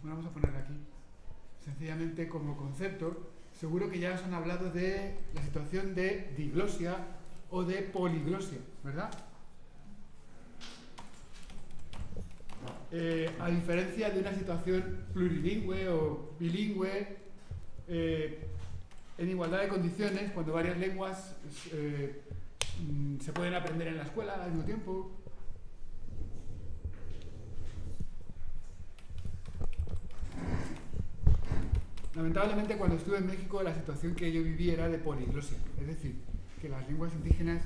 Bueno, vamos a ponerla aquí. Sencillamente como concepto, seguro que ya os han hablado de la situación de diglosia o de poliglosia, ¿verdad? A diferencia de una situación plurilingüe o bilingüe, en igualdad de condiciones, cuando varias lenguas se pueden aprender en la escuela al mismo tiempo. Lamentablemente, cuando estuve en México, la situación que yo viví era de poliglosia, es decir, que las lenguas indígenas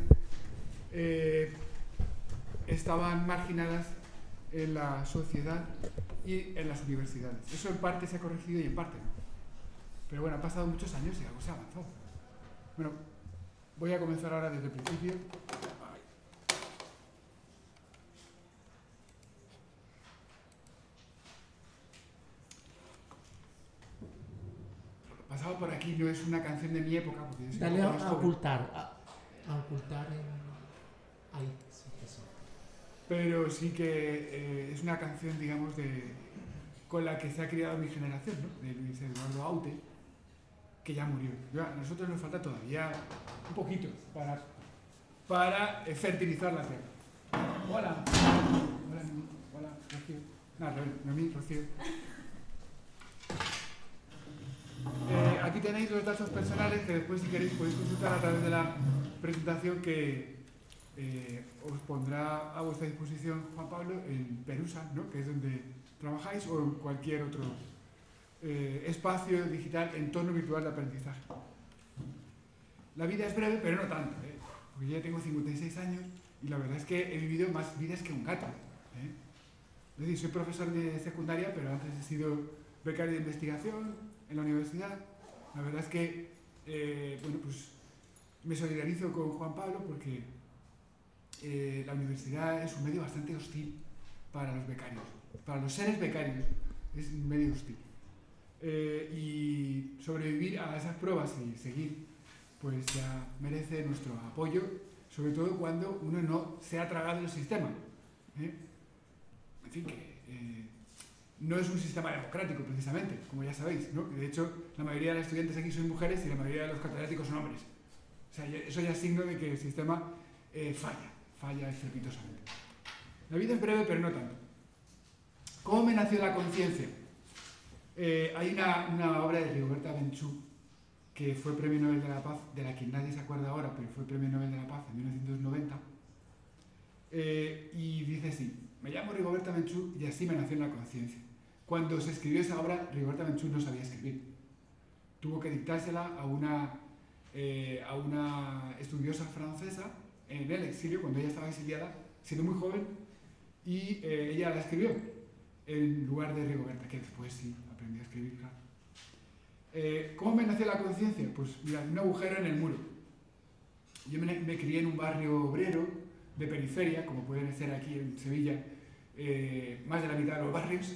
estaban marginadas en la sociedad y en las universidades. Eso en parte se ha corregido y en parte no. Pero bueno, han pasado muchos años y algo se ha avanzado. Bueno, voy a comenzar ahora desde el principio. Pasado por aquí no es una canción de mi época, porque yo Dale a ocultar, a ocultar en... ahí, sí, eso. Pero sí que es una canción, digamos, con la que se ha criado mi generación, ¿no? De Luis Eduardo Aute, que ya murió. A nosotros nos falta todavía un poquito para fertilizar la tierra. Hola. Hola, Noemí. Hola, Rocío. No, Noemí, Rocío. Aquí tenéis los datos personales que después, si queréis, podéis consultar a través de la presentación que os pondrá a vuestra disposición Juan Pablo en Perusa, ¿no? Que es donde trabajáis, o en cualquier otro espacio digital, entorno virtual de aprendizaje. La vida es breve, pero no tanto, porque ya tengo 56 años y la verdad es que he vivido más vidas que un gato. Es decir, soy profesor de secundaria, pero antes he sido becario de investigación en la universidad. La verdad es que, bueno, pues me solidarizo con Juan Pablo porque la universidad es un medio bastante hostil para los becarios. Para los seres becarios es un medio hostil. Y sobrevivir a esas pruebas y seguir, pues ya merece nuestro apoyo, sobre todo cuando uno no se ha tragado el sistema. En fin, que no es un sistema democrático, precisamente, como ya sabéis, ¿no? De hecho, la mayoría de los estudiantes aquí son mujeres y la mayoría de los catedráticos son hombres. O sea, eso ya es signo de que el sistema falla estrepitosamente. La vida es breve, pero no tanto. ¿Cómo me nació la conciencia? Hay una obra de Rigoberta Menchú, que fue Premio Nobel de la Paz, de la que nadie se acuerda ahora, pero fue Premio Nobel de la Paz en 1990, y dice así: me llamo Rigoberta Menchú y así me nació la conciencia. Cuando se escribió esa obra, Rigoberta Menchú no sabía escribir. Tuvo que dictársela a una estudiosa francesa en el exilio, cuando ella estaba exiliada, siendo muy joven, y ella la escribió en lugar de Rigoberta, que después sí aprendió a escribir, claro. ¿Cómo me nació la conciencia? Pues mira, un agujero en el muro. Yo me crié en un barrio obrero de periferia, como pueden ser aquí en Sevilla, más de la mitad de los barrios.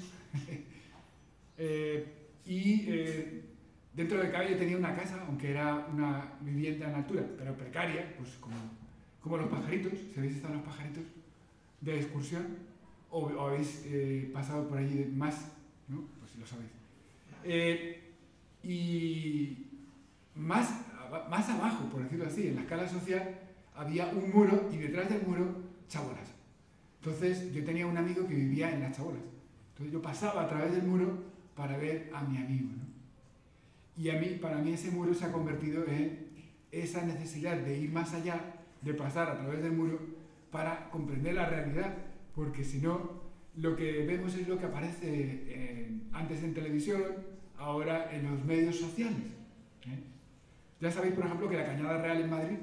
Dentro del caballo tenía una casa, aunque era una vivienda en altura, pero precaria, pues como los pajaritos. Si habéis estado en los pajaritos de excursión, o habéis pasado por allí más, ¿no? Pues si lo sabéis. Y más abajo, por decirlo así, en la escala social, había un muro y detrás del muro chabolas. Entonces yo tenía un amigo que vivía en las chabolas. Entonces yo pasaba a través del muro para ver a mi amigo, ¿no? Y para mí ese muro se ha convertido en esa necesidad de ir más allá, de pasar a través del muro para comprender la realidad, porque si no, lo que vemos es lo que aparece antes en televisión, ahora en los medios sociales. Ya sabéis, por ejemplo, que la Cañada Real en Madrid,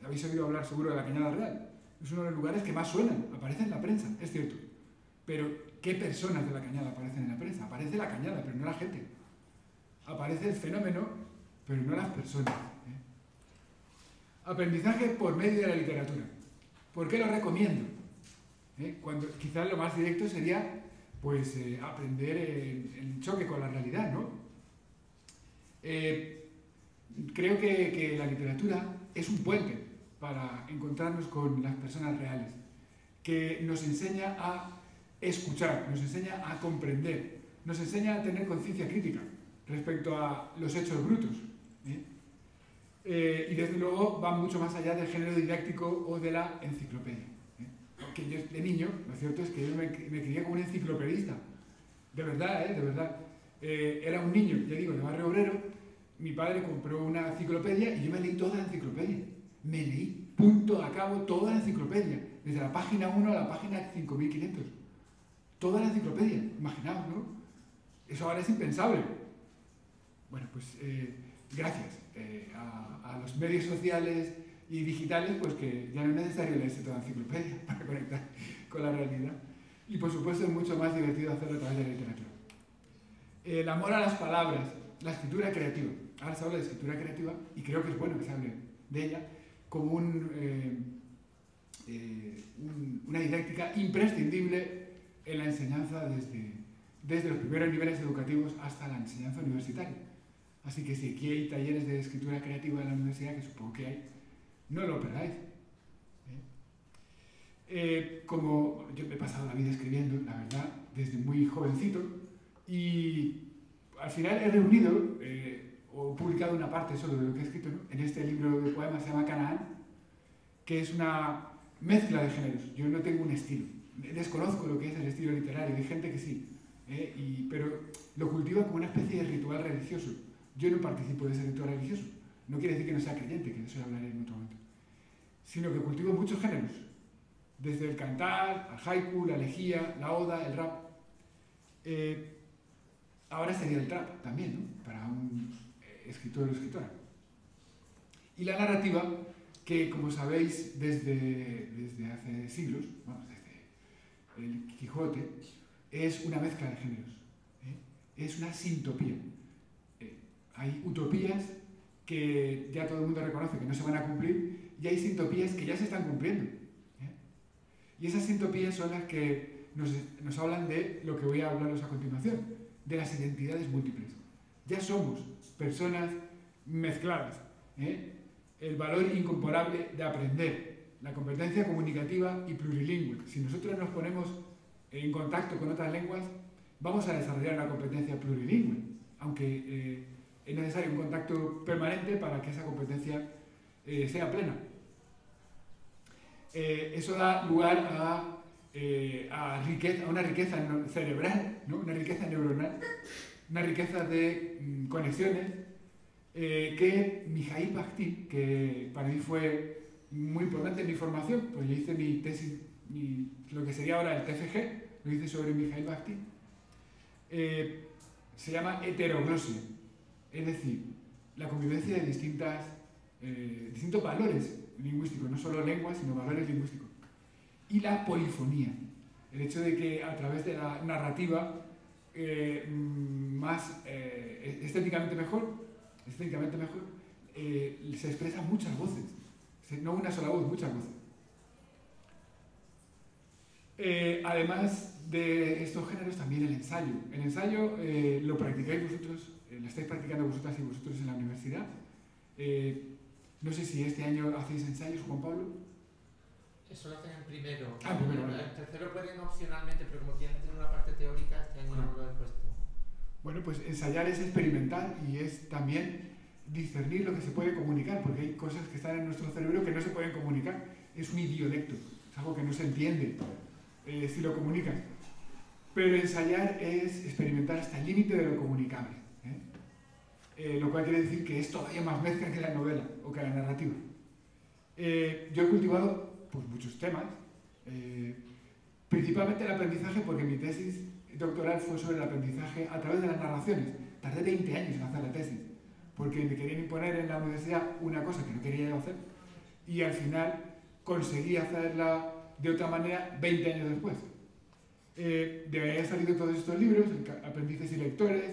habéis oído hablar seguro de la Cañada Real, es uno de los lugares que más suenan, aparece en la prensa, es cierto. Pero, ¿qué personas de la Cañada aparecen en la prensa? Aparece la Cañada, pero no la gente. Aparece el fenómeno, pero no las personas. Aprendizaje por medio de la literatura. ¿Por qué lo recomiendo? Cuando quizás lo más directo sería, pues, aprender el choque con la realidad, ¿no? Creo que la literatura es un puente para encontrarnos con las personas reales, que nos enseña a escuchar, nos enseña a comprender, nos enseña a tener conciencia crítica respecto a los hechos brutos. Y desde luego van mucho más allá del género didáctico o de la enciclopedia. Aunque yo de niño, lo cierto es que yo me crié como un enciclopedista. De verdad, de verdad. Era un niño, ya digo, de barrio obrero. Mi padre compró una enciclopedia y yo me leí toda la enciclopedia. Me leí, punto a cabo, toda la enciclopedia. Desde la página 1 a la página 5500. Toda la enciclopedia, imaginaos, ¿no? Eso ahora es impensable. Bueno, pues gracias a los medios sociales y digitales, pues que ya no es necesario leerse toda la enciclopedia para conectar con la realidad. Y por supuesto es mucho más divertido hacerlo a través de la literatura. El amor a las palabras, la escritura creativa. Ahora se habla de escritura creativa y creo que es bueno que se hable de ella como una didáctica imprescindible en la enseñanza desde los primeros niveles educativos hasta la enseñanza universitaria. Así que si aquí hay talleres de escritura creativa en la universidad, que supongo que hay, no lo perdáis. Como yo me he pasado la vida escribiendo, la verdad, desde muy jovencito, y al final he reunido o publicado una parte solo de lo que he escrito, ¿no? En este libro de poemas se llama Canaán, que es una mezcla de géneros. Yo no tengo un estilo, desconozco lo que es el estilo literario, hay gente que sí, pero lo cultiva como una especie de ritual religioso. Yo no participo de ese ritual religioso, no quiere decir que no sea creyente, que de eso hablaré en otro momento, sino que cultivo muchos géneros, desde el cantar, al haiku, la elegía, la oda, el rap. Ahora sería el trap también, ¿no? Para un escritor o escritora. Y la narrativa, que como sabéis desde hace siglos, bueno, desde el Quijote, es una mezcla de géneros, es una sintopía. Hay utopías que ya todo el mundo reconoce que no se van a cumplir y hay sintopías que ya se están cumpliendo. Y esas sintopías son las que nos hablan de lo que voy a hablaros a continuación, de las identidades múltiples. Ya somos personas mezcladas. El valor incomparable de aprender, la competencia comunicativa y plurilingüe. Si nosotros nos ponemos en contacto con otras lenguas, vamos a desarrollar una competencia plurilingüe, aunque es necesario un contacto permanente para que esa competencia sea plena. Eso da lugar a una riqueza cerebral, ¿no? Una riqueza neuronal, una riqueza de conexiones que Mikhail Bakhtin, que para mí fue muy importante en mi formación, pues yo hice mi tesis, lo que sería ahora el TFG, lo hice sobre Mikhail Bakhtin, se llama heteroglosia, es decir, la convivencia de distintos valores lingüísticos, no solo lenguas, sino valores lingüísticos. Y la polifonía, el hecho de que a través de la narrativa más estéticamente mejor, se expresan muchas voces, no una sola voz, muchas voces. Además de estos géneros, también el ensayo. El ensayo lo practicáis vosotros, lo estáis practicando vosotras y vosotros en la universidad. No sé si este año hacéis ensayos, Juan Pablo. Eso lo hacen en primero. Primero, vale. En tercero pueden opcionalmente, pero como tienen que tener una parte teórica, este año no lo he puesto. Bueno, pues ensayar es experimentar y es también discernir lo que se puede comunicar, porque hay cosas que están en nuestro cerebro que no se pueden comunicar. Es un idiolecto, es algo que no se entiende si lo comunicas. Pero ensayar es experimentar hasta el límite de lo comunicable. Lo cual quiere decir que es todavía más mezcla que la novela o que la narrativa. Yo he cultivado pues, muchos temas, principalmente el aprendizaje, porque mi tesis doctoral fue sobre el aprendizaje a través de las narraciones. Tardé 20 años en hacer la tesis, porque me querían imponer en la universidad una cosa que no quería hacer, y al final conseguí hacerla de otra manera 20 años después. De ahí han salido todos estos libros, Aprendices y Lectores,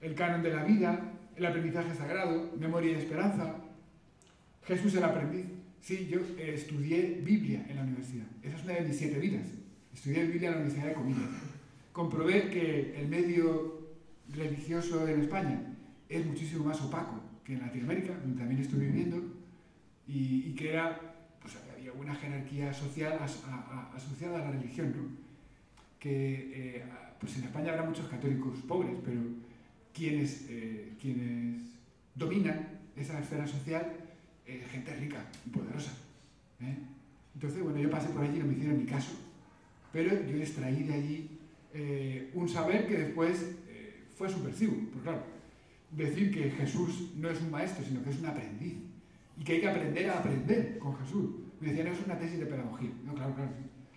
El Canon de la Vida, El Aprendizaje Sagrado, Memoria y Esperanza, Jesús el Aprendiz. Sí, yo estudié Biblia en la universidad. Esa es una de mis 7 vidas. Estudié Biblia en la Universidad de Comillas. Comprobé que el medio religioso en España es muchísimo más opaco que en Latinoamérica, donde también estoy viviendo, y que pues, había una jerarquía social asociada a la religión, ¿no? Que pues en España habrá muchos católicos pobres, pero quienes dominan esa esfera social, gente rica y poderosa. Entonces, bueno, yo pasé por allí, no me hicieron ni caso, pero yo extraí de allí un saber que después fue subversivo, porque claro, decir que Jesús no es un maestro, sino que es un aprendiz, y que hay que aprender a aprender con Jesús. Me decían, no es una tesis de pedagogía. No, claro, sí,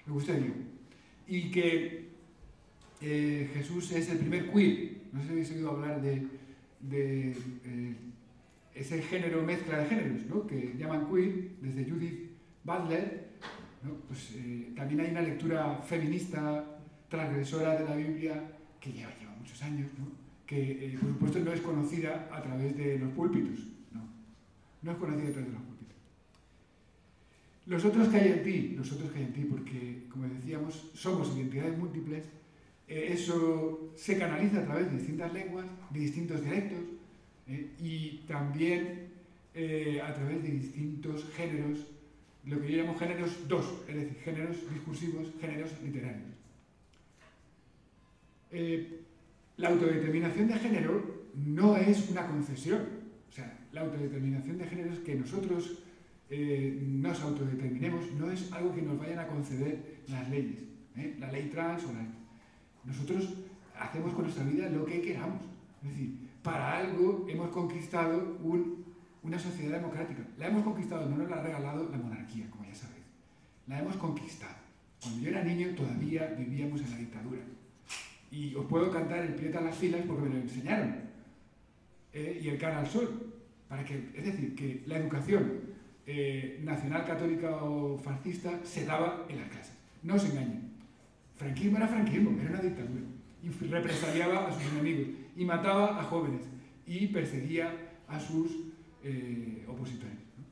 lo que usted diga. Y que Jesús es el primer queer. No sé si habéis oído hablar de ese género, mezcla de géneros, ¿no?, que llaman queer, desde Judith Butler, ¿no? Pues también hay una lectura feminista, transgresora de la Biblia, que lleva muchos años, ¿no?, que por supuesto no es conocida a través de los púlpitos, no es conocida a través de los púlpitos. Los otros que hay en ti, porque como decíamos, somos identidades múltiples, eso se canaliza a través de distintas lenguas, de distintos dialectos, y también a través de distintos géneros, lo que yo llamo géneros 2, es decir, géneros discursivos, géneros literarios. La autodeterminación de género no es una concesión. O sea, la autodeterminación de género es que nosotros nos autodeterminemos, no es algo que nos vayan a conceder las leyes, la ley trans o la... Nosotros hacemos con nuestra vida lo que queramos. Es decir, para algo hemos conquistado una sociedad democrática. La hemos conquistado, no nos la ha regalado la monarquía, como ya sabéis. La hemos conquistado. Cuando yo era niño todavía vivíamos en la dictadura. Y os puedo cantar el Prieta a las filas porque me lo enseñaron. Y el Cara al Sol. Es decir, que la educación nacional católica o fascista se daba en las clases. No os engañen. Franquismo era franquismo, era una dictadura. Y represaliaba a sus enemigos. Y mataba a jóvenes. Y perseguía a sus opositores, ¿no?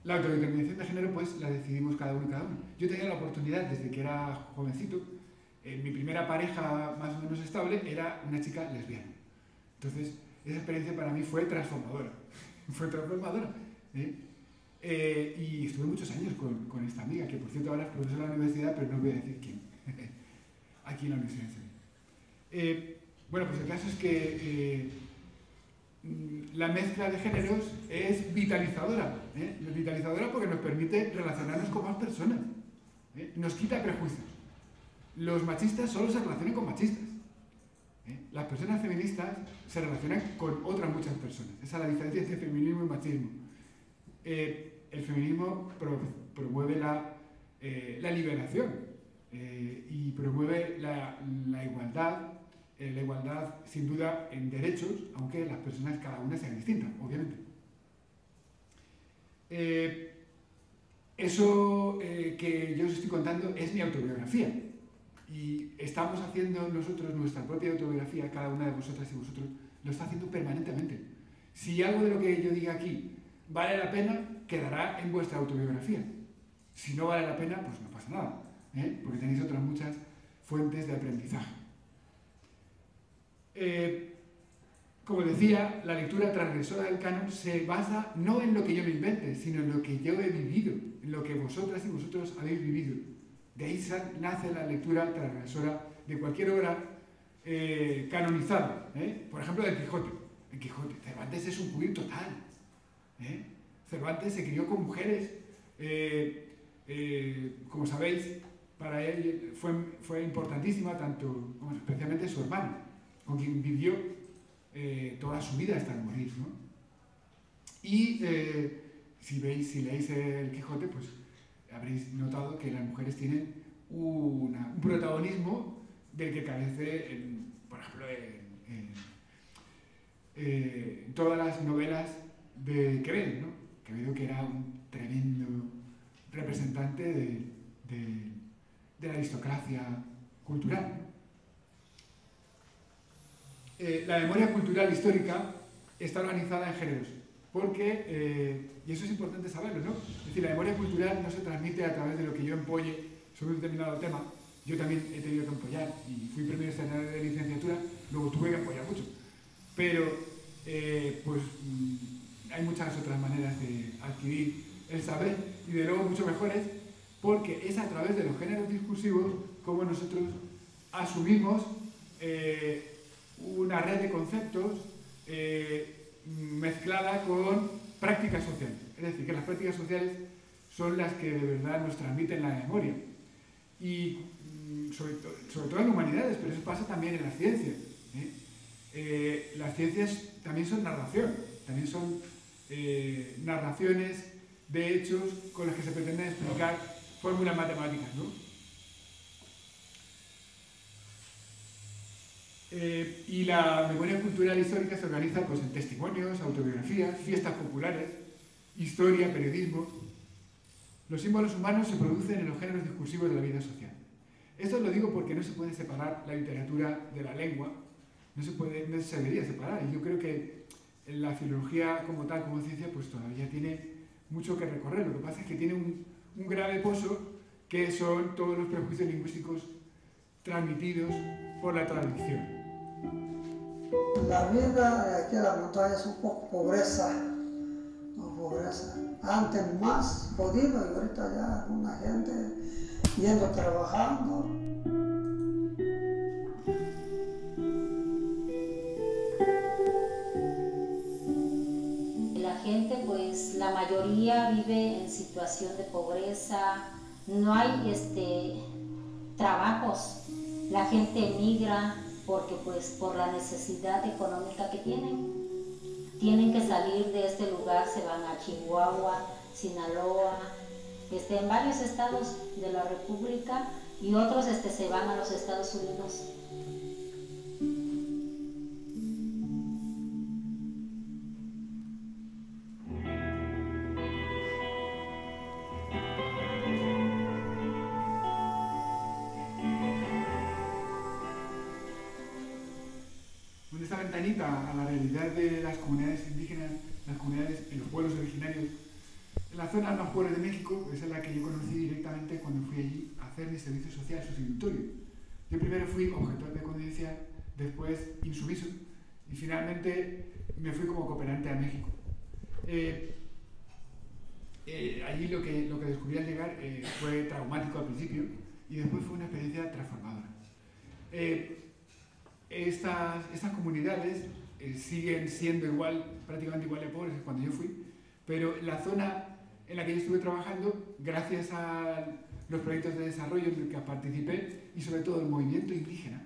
La autodeterminación de género, pues, la decidimos cada uno y cada uno. Yo tenía la oportunidad, desde que era jovencito, mi primera pareja más o menos estable era una chica lesbiana. Entonces, esa experiencia para mí fue transformadora. Fue transformadora. Y estuve muchos años con esta amiga, que por cierto ahora es profesora de la universidad, pero no voy a decir quién. Aquí en la Universidad de Sevilla. Bueno, pues el caso es que la mezcla de géneros es vitalizadora. Es vitalizadora porque nos permite relacionarnos con más personas. Nos quita prejuicios. Los machistas solo se relacionan con machistas. Las personas feministas se relacionan con otras muchas personas. Esa es la diferencia entre feminismo y machismo. El feminismo promueve la liberación y promueve la igualdad. La igualdad, sin duda, en derechos, aunque las personas cada una sean distintas, obviamente. Eso que yo os estoy contando es mi autobiografía. Y estamos haciendo nosotros nuestra propia autobiografía, cada una de vosotras y vosotros lo está haciendo permanentemente. Si algo de lo que yo diga aquí vale la pena, quedará en vuestra autobiografía. Si no vale la pena, pues no pasa nada, porque tenéis otras muchas fuentes de aprendizaje. Como decía, la lectura transgresora del canon se basa no en lo que yo me invente, sino en lo que yo he vivido, en lo que vosotras y vosotros habéis vivido. De ahí nace la lectura transgresora de cualquier obra canonizada. Por ejemplo, del Quijote. El Quijote. Cervantes es un queer total. Cervantes se crió con mujeres. Como sabéis, para él fue importantísima, especialmente su hermano, con quien vivió toda su vida hasta morir, ¿no? Y si leéis el Quijote, pues habréis notado que las mujeres tienen un protagonismo del que carece, por ejemplo, en todas las novelas de Quevedo, ¿no? Quevedo, que era un tremendo representante de la aristocracia cultural. La memoria cultural histórica está organizada en géneros, porque, y eso es importante saberlo, ¿no? Es decir, la memoria cultural no se transmite a través de lo que yo empolle sobre un determinado tema. Yo también he tenido que empollar y fui premio extraordinario de licenciatura, luego tuve que empollar mucho. Pero, pues, hay muchas otras maneras de adquirir el saber y de luego mucho mejores, porque es a través de los géneros discursivos cómo nosotros asumimos una red de conceptos mezclada con prácticas sociales. Es decir, que las prácticas sociales son las que de verdad nos transmiten la memoria. Y sobre todo en humanidades, pero eso pasa también en las ciencias. Las ciencias también son narración, también son narraciones de hechos con los que se pretenden explicar fórmulas matemáticas, ¿no? Y la memoria cultural histórica se organiza pues, en testimonios, autobiografías, fiestas populares, historia, periodismo. Los símbolos humanos se producen en los géneros discursivos de la vida social. Esto lo digo porque no se puede separar la literatura de la lengua, no se debería separar. Y yo creo que la filología como tal, como ciencia, pues todavía tiene mucho que recorrer. Lo que pasa es que tiene un grave pozo que son todos los prejuicios lingüísticos transmitidos por la tradición. La vida aquí en la montaña es un poco pobreza, no pobreza. Antes más jodido y ahorita ya una gente yendo trabajando. La gente, pues la mayoría vive en situación de pobreza, no hay trabajos, la gente emigra porque pues por la necesidad económica que tienen que salir de este lugar, se van a Chihuahua, Sinaloa, en varios estados de la República y otros se van a los Estados Unidos. Esta ventanita a la realidad de las comunidades indígenas, las comunidades en los pueblos originarios, en la zona de los pueblos de México, esa es la que yo conocí directamente cuando fui allí a hacer mi servicio social sustitutorio. Yo primero fui objetor de conciencia, después insumiso, y finalmente me fui como cooperante a México. Allí lo que descubrí al llegar fue traumático al principio, y después fue una experiencia transformadora. Estas comunidades siguen siendo prácticamente igual de pobres que cuando yo fui, pero la zona en la que yo estuve trabajando, gracias a los proyectos de desarrollo en los que participé y sobre todo el movimiento indígena,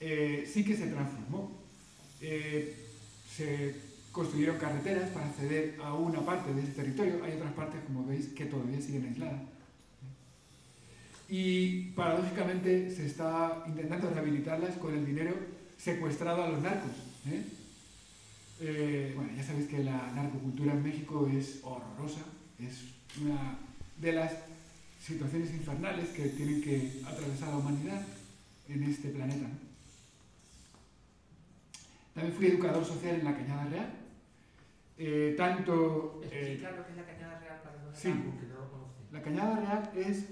sí que se transformó. Se construyeron carreteras para acceder a una parte de ese territorio, hay otras partes, como veis, que todavía siguen aisladas. Y paradójicamente se está intentando rehabilitarlas con el dinero secuestrado a los narcos. Bueno, ya sabéis que la narcocultura en México es horrorosa, es una de las situaciones infernales que tienen que atravesar la humanidad en este planeta. También fui educador social en la Cañada Real. Explicar lo que es la Cañada Real para los sí, que no lo conocen. La Cañada Real es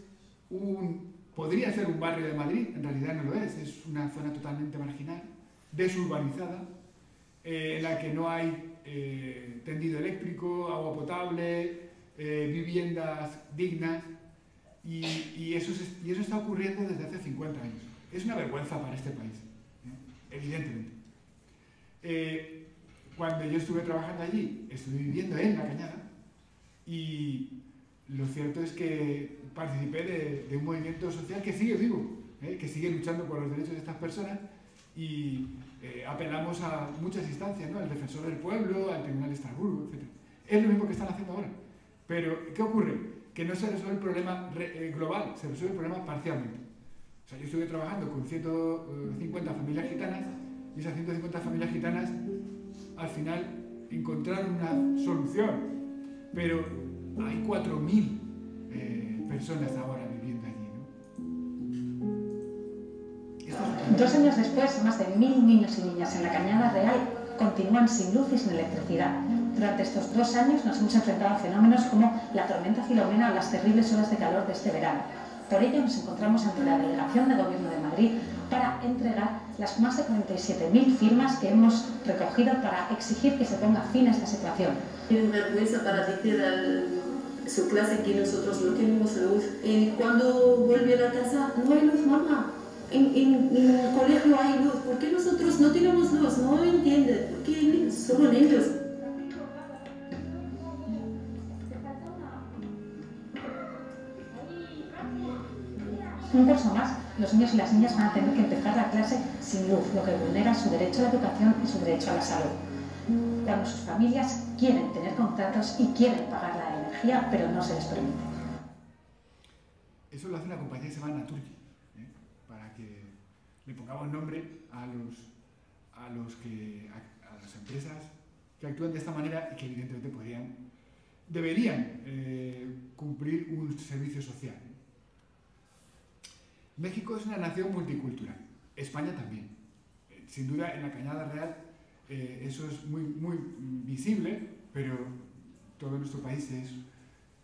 podría ser un barrio de Madrid, en realidad no lo es una zona totalmente marginal, desurbanizada, en la que no hay tendido eléctrico, agua potable, viviendas dignas, y eso está ocurriendo desde hace 50 años. Es una vergüenza para este país, evidentemente. Cuando yo estuve trabajando allí, estuve viviendo en la Cañada, y lo cierto es que participé de un movimiento social que sigue vivo, que sigue luchando por los derechos de estas personas, y apelamos a muchas instancias, ¿no? Al Defensor del Pueblo, al Tribunal de Estrasburgo, etc. Es lo mismo que están haciendo ahora. Pero, ¿qué ocurre? Que no se resuelve el problema global, se resuelve el problema parcialmente. O sea, yo estuve trabajando con 150 familias gitanas, y esas 150 familias gitanas, al final, encontraron una solución. Pero hay 4.000 personas ahora viviendo allí, ¿no? 2 años después, más de 1.000 niños y niñas en la Cañada Real continúan sin luz y sin electricidad. Durante estos 2 años nos hemos enfrentado a fenómenos como la tormenta Filomena o las terribles olas de calor de este verano. Por ello nos encontramos ante la Delegación de Gobierno de Madrid para entregar las más de 47.000 firmas que hemos recogido para exigir que se ponga fin a esta situación. Es un permiso para decir su clase que nosotros no tenemos luz. Y cuando vuelve a la casa, no hay luz, mamá. En el colegio hay luz. ¿Por qué nosotros no tenemos luz? No entienden. ¿Por qué solo niños? Un curso más, los niños y las niñas van a tener que empezar la clase sin luz, lo que vulnera su derecho a la educación y su derecho a la salud. Cuando sus familias quieren tener contratos y quieren pagar la energía, pero no se les permite. Eso lo hace una compañía que se llama Naturgy, para que le pongamos nombre a las empresas que actúan de esta manera y que evidentemente deberían cumplir un servicio social. México es una nación multicultural, España también. Sin duda, en la Cañada Real eso es muy visible, pero todo nuestro país es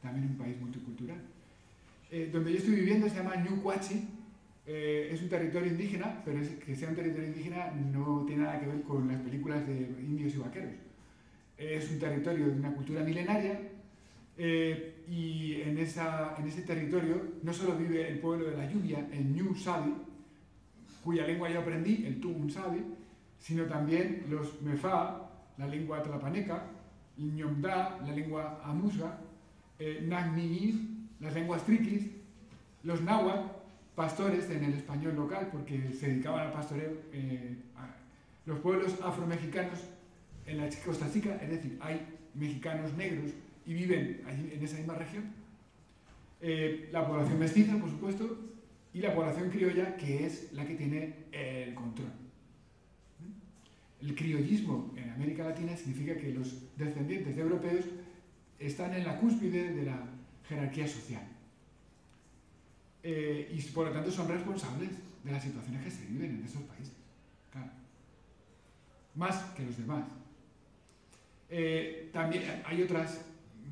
también un país multicultural. Donde yo estoy viviendo se llama Ñu Cuachi, es un territorio indígena, pero que sea un territorio indígena no tiene nada que ver con las películas de indios y vaqueros. Es un territorio de una cultura milenaria, y en ese territorio no solo vive el pueblo de la lluvia, el Ñu Sabi, cuya lengua yo aprendí, el Tun Sabi, sino también los Mefá, la lengua tlapaneca, el Ñomda, la lengua amusa, Nagniñi, las lenguas triquis, los náhuatl, pastores en el español local, porque se dedicaban al pastoreo, los pueblos afromexicanos en la Costa Chica, es decir, hay mexicanos negros y viven allí en esa misma región. La población mestiza, por supuesto, y la población criolla, que es la que tiene el control. El criollismo en América Latina significa que los descendientes de europeos están en la cúspide de la jerarquía social. Y por lo tanto son responsables de las situaciones que se viven en esos países. Claro. Más que los demás. También hay otras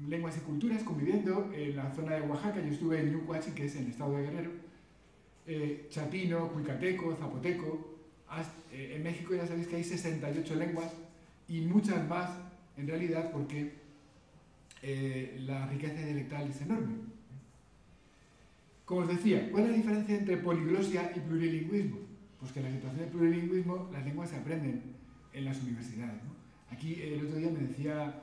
lenguas y culturas conviviendo en la zona de Oaxaca. Yo estuve en Ñu Cuachi, que es en el estado de Guerrero, chapino, cuicateco, zapoteco. En México ya sabéis que hay 68 lenguas y muchas más en realidad, porque la riqueza dialectal es enorme. Como os decía, ¿cuál es la diferencia entre poliglosia y plurilingüismo? Pues que en la situación de plurilingüismo las lenguas se aprenden en las universidades, ¿no? Aquí el otro día me decía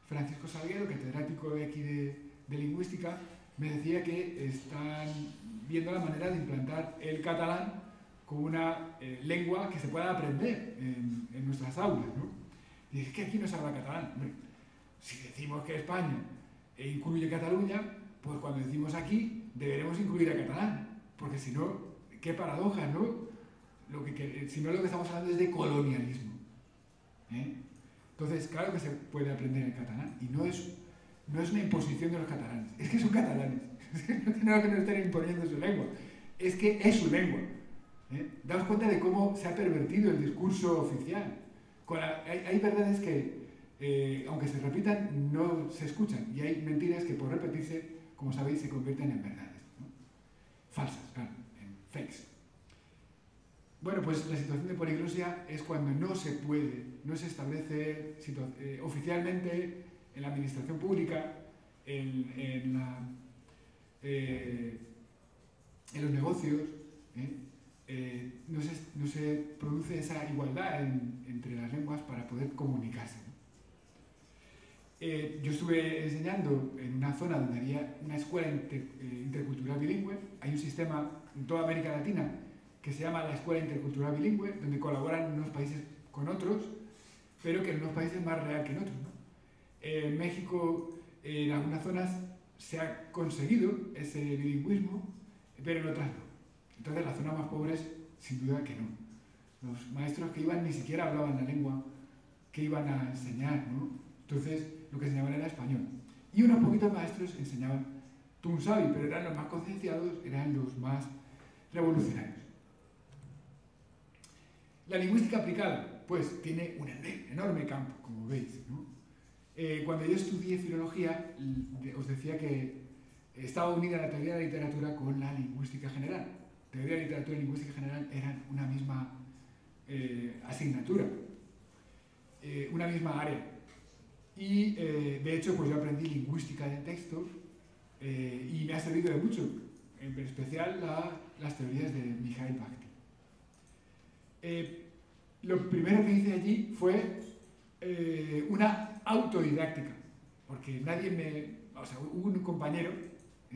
Francisco Salguero, catedrático de aquí de lingüística, me decía que están viendo la manera de implantar el catalán como una lengua que se pueda aprender en nuestras aulas, ¿no? Y es que aquí no se habla catalán. Hombre, si decimos que España incluye Cataluña, pues cuando decimos aquí deberemos incluir a catalán, porque si no, qué paradoja, ¿no? Si no, lo que estamos hablando es de colonialismo, Entonces, claro que se puede aprender el catalán, y no es una imposición de los catalanes, es que son catalanes, es que no tiene nada que no estén imponiendo su lengua, es que es su lengua. Daos cuenta de cómo se ha pervertido el discurso oficial. Hay verdades que, aunque se repitan, no se escuchan, y hay mentiras que por repetirse, como sabéis, se convierten en verdades, ¿no? Falsas, claro, en fakes. Bueno, pues la situación de poliglosia es cuando no se establece oficialmente en la administración pública, en los negocios, no se produce esa igualdad entre las lenguas para poder comunicarse, ¿no? Yo estuve enseñando en una zona donde había una escuela intercultural bilingüe. Hay un sistema en toda América Latina que se llama la Escuela Intercultural Bilingüe, donde colaboran unos países con otros, pero que en unos países es más real que en otros, ¿no? En México, en algunas zonas, se ha conseguido ese bilingüismo, pero en otras no. Entonces, las zonas más pobres, sin duda que no. Los maestros que iban ni siquiera hablaban la lengua que iban a enseñar, ¿no? Entonces, lo que enseñaban era español. Y unos poquitos maestros enseñaban tunsavi, pero eran los más concienciados, eran los más revolucionarios. La lingüística aplicada, pues, tiene un enorme campo, como veis, ¿no? Cuando yo estudié filología, os decía que estaba unida la teoría de la literatura con la lingüística general. Teoría de literatura y lingüística general eran una misma asignatura, una misma área. Y de hecho, pues yo aprendí lingüística del texto y me ha servido de mucho, en especial las teorías de Mikhail Bakhtin. Lo primero que hice allí fue una autodidáctica, porque hubo un compañero,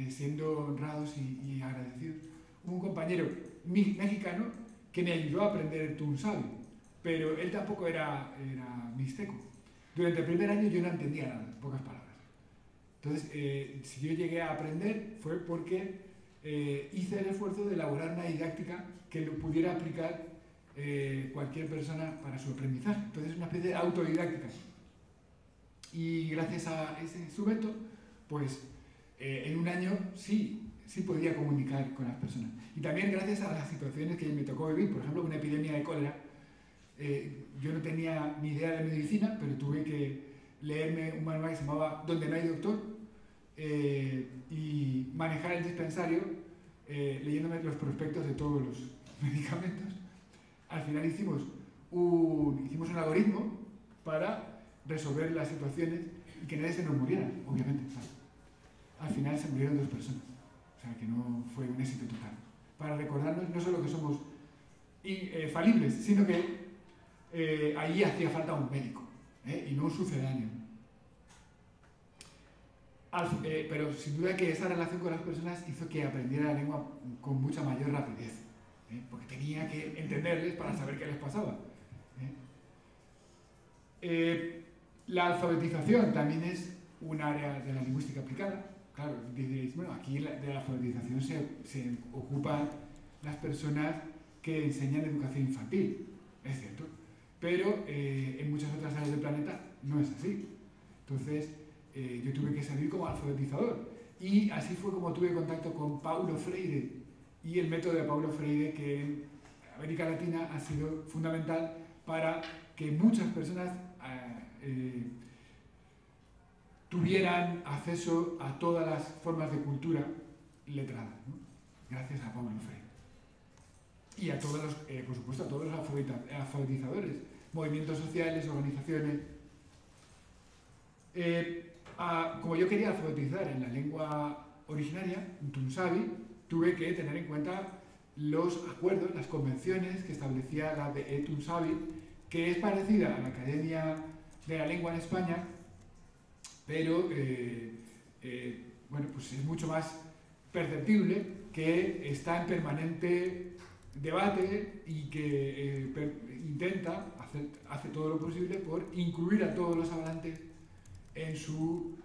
siendo honrados y agradecidos, hubo un compañero mexicano que me ayudó a aprender el tunsavi, pero él tampoco era mixteco. Durante el primer año yo no entendía nada, en pocas palabras. Entonces, si yo llegué a aprender fue porque hice el esfuerzo de elaborar una didáctica que lo pudiera aplicar cualquier persona para su aprendizaje. Entonces, es una especie de autodidáctica. Y gracias a ese instrumento, pues en un año sí podía comunicar con las personas. Y también gracias a las situaciones que me tocó vivir, por ejemplo, una epidemia de cólera. Yo no tenía ni idea de medicina, pero tuve que leerme un manual que se llamaba Donde no hay doctor y manejar el dispensario leyéndome los prospectos de todos los medicamentos. Al final hicimos un algoritmo para resolver las situaciones y que nadie se nos muriera, obviamente. Al final se murieron 2 personas, o sea que no fue un éxito total. Para recordarnos no solo que somos falibles, sino que allí hacía falta un médico y no un sucedáneo. Pero sin duda que esa relación con las personas hizo que aprendiera la lengua con mucha mayor rapidez, porque tenía que entenderles para saber qué les pasaba. La alfabetización también es un área de la lingüística aplicada. Claro, diréis, bueno, aquí de la alfabetización se ocupan las personas que enseñan educación infantil, es cierto, pero en muchas otras áreas del planeta no es así. Entonces, yo tuve que salir como alfabetizador y así fue como tuve contacto con Paulo Freire y el método de Paulo Freire, que en América Latina ha sido fundamental para que muchas personas tuvieran acceso a todas las formas de cultura letrada, ¿no? Gracias a Paulo Freire. Y a todos los, por supuesto, a todos los alfabetizadores, movimientos sociales, organizaciones. Como yo quería alfabetizar en la lengua originaria, en tunsavi, tuve que tener en cuenta los acuerdos, las convenciones que establecía la de tunsavi, que es parecida a la Academia de la Lengua en España, pero bueno, pues es mucho más perceptible, que está en permanente debate y que hace todo lo posible por incluir a todos los hablantes en su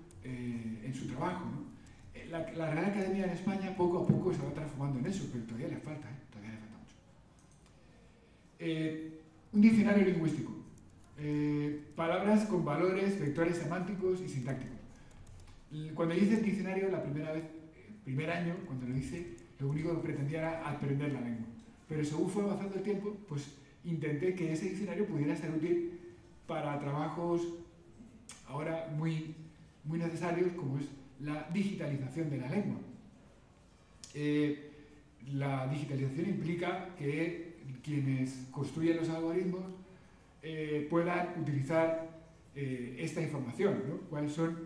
trabajo, ¿no? La Real Academia en España poco a poco se va transformando en eso, pero todavía le falta, todavía le falta mucho. Un diccionario lingüístico. Palabras con valores, vectores semánticos y sintácticos. Cuando hice el diccionario la primera vez, el primer año, cuando lo hice, lo único que pretendía era aprender la lengua. Pero según fue avanzando el tiempo, pues intenté que ese diccionario pudiera ser útil para trabajos ahora muy necesarios, como es la digitalización de la lengua. La digitalización implica que quienes construyen los algoritmos puedan utilizar esta información, ¿no? Cuáles son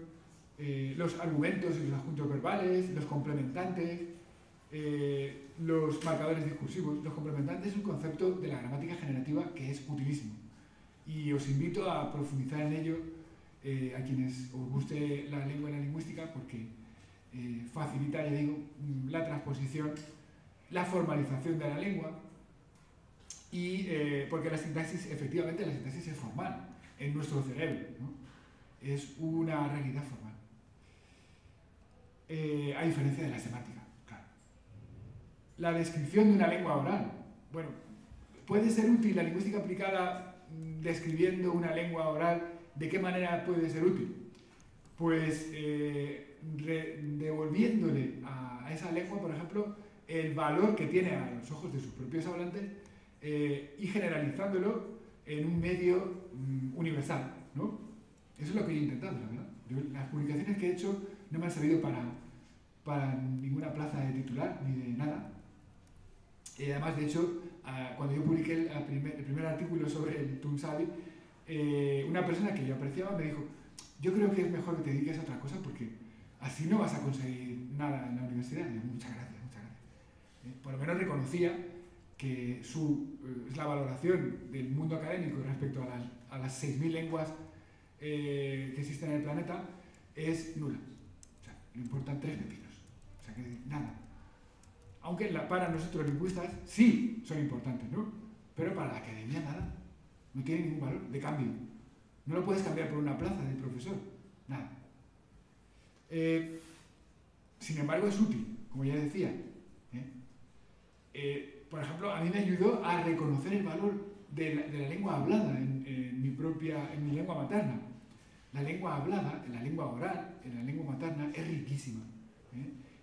los argumentos y los adjuntos verbales, los complementantes, los marcadores discursivos. Los complementantes es un concepto de la gramática generativa que es utilísimo y os invito a profundizar en ello a quienes os guste la lengua y la lingüística, porque facilita, ya digo, la transposición, la formalización de la lengua y porque la sintaxis, efectivamente la sintaxis es formal en nuestro cerebro, ¿no? Es una realidad formal, a diferencia de la semántica, claro. La descripción de una lengua oral. Bueno, puede ser útil la lingüística aplicada describiendo una lengua oral. ¿De qué manera puede ser útil? Pues devolviéndole a esa lengua, por ejemplo, el valor que tiene a los ojos de sus propios hablantes y generalizándolo en un medio universal, ¿no? Eso es lo que yo he intentado, la verdad. Las publicaciones que he hecho no me han servido para ninguna plaza de titular ni de nada. Además, de hecho, cuando yo publiqué el primer artículo sobre el tunsavi, una persona que yo apreciaba me dijo: yo creo que es mejor que te dediques a otra cosa, porque así no vas a conseguir nada en la universidad. Y yo, muchas gracias, muchas gracias. Por lo menos reconocía que la valoración del mundo académico respecto a las 6.000 lenguas que existen en el planeta es nula. O sea, le importan 3 pepinos. O sea, que nada. Aunque para nosotros lingüistas sí son importantes, ¿no? Pero para la academia nada. No tiene ningún valor de cambio. No lo puedes cambiar por una plaza de profesor. Nada. Sin embargo, es útil, como ya decía. Por ejemplo, a mí me ayudó a reconocer el valor de la lengua hablada en mi lengua materna. La lengua hablada, en la lengua oral, en la lengua materna, es riquísima.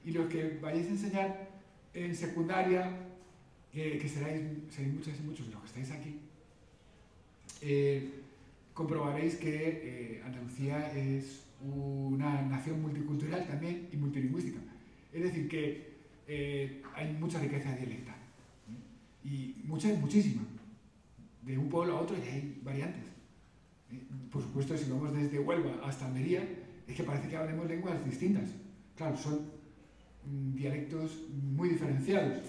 Y los que vayáis a enseñar en secundaria, que seréis muchas y muchos de los que estáis aquí, comprobaréis que Andalucía es una nación multicultural también y multilingüística. Es decir, que hay mucha riqueza dialectal. Y muchísima. De un pueblo a otro ya hay variantes. Por supuesto, si vamos desde Huelva hasta Almería, es que parece que hablemos lenguas distintas. Claro, son dialectos muy diferenciados.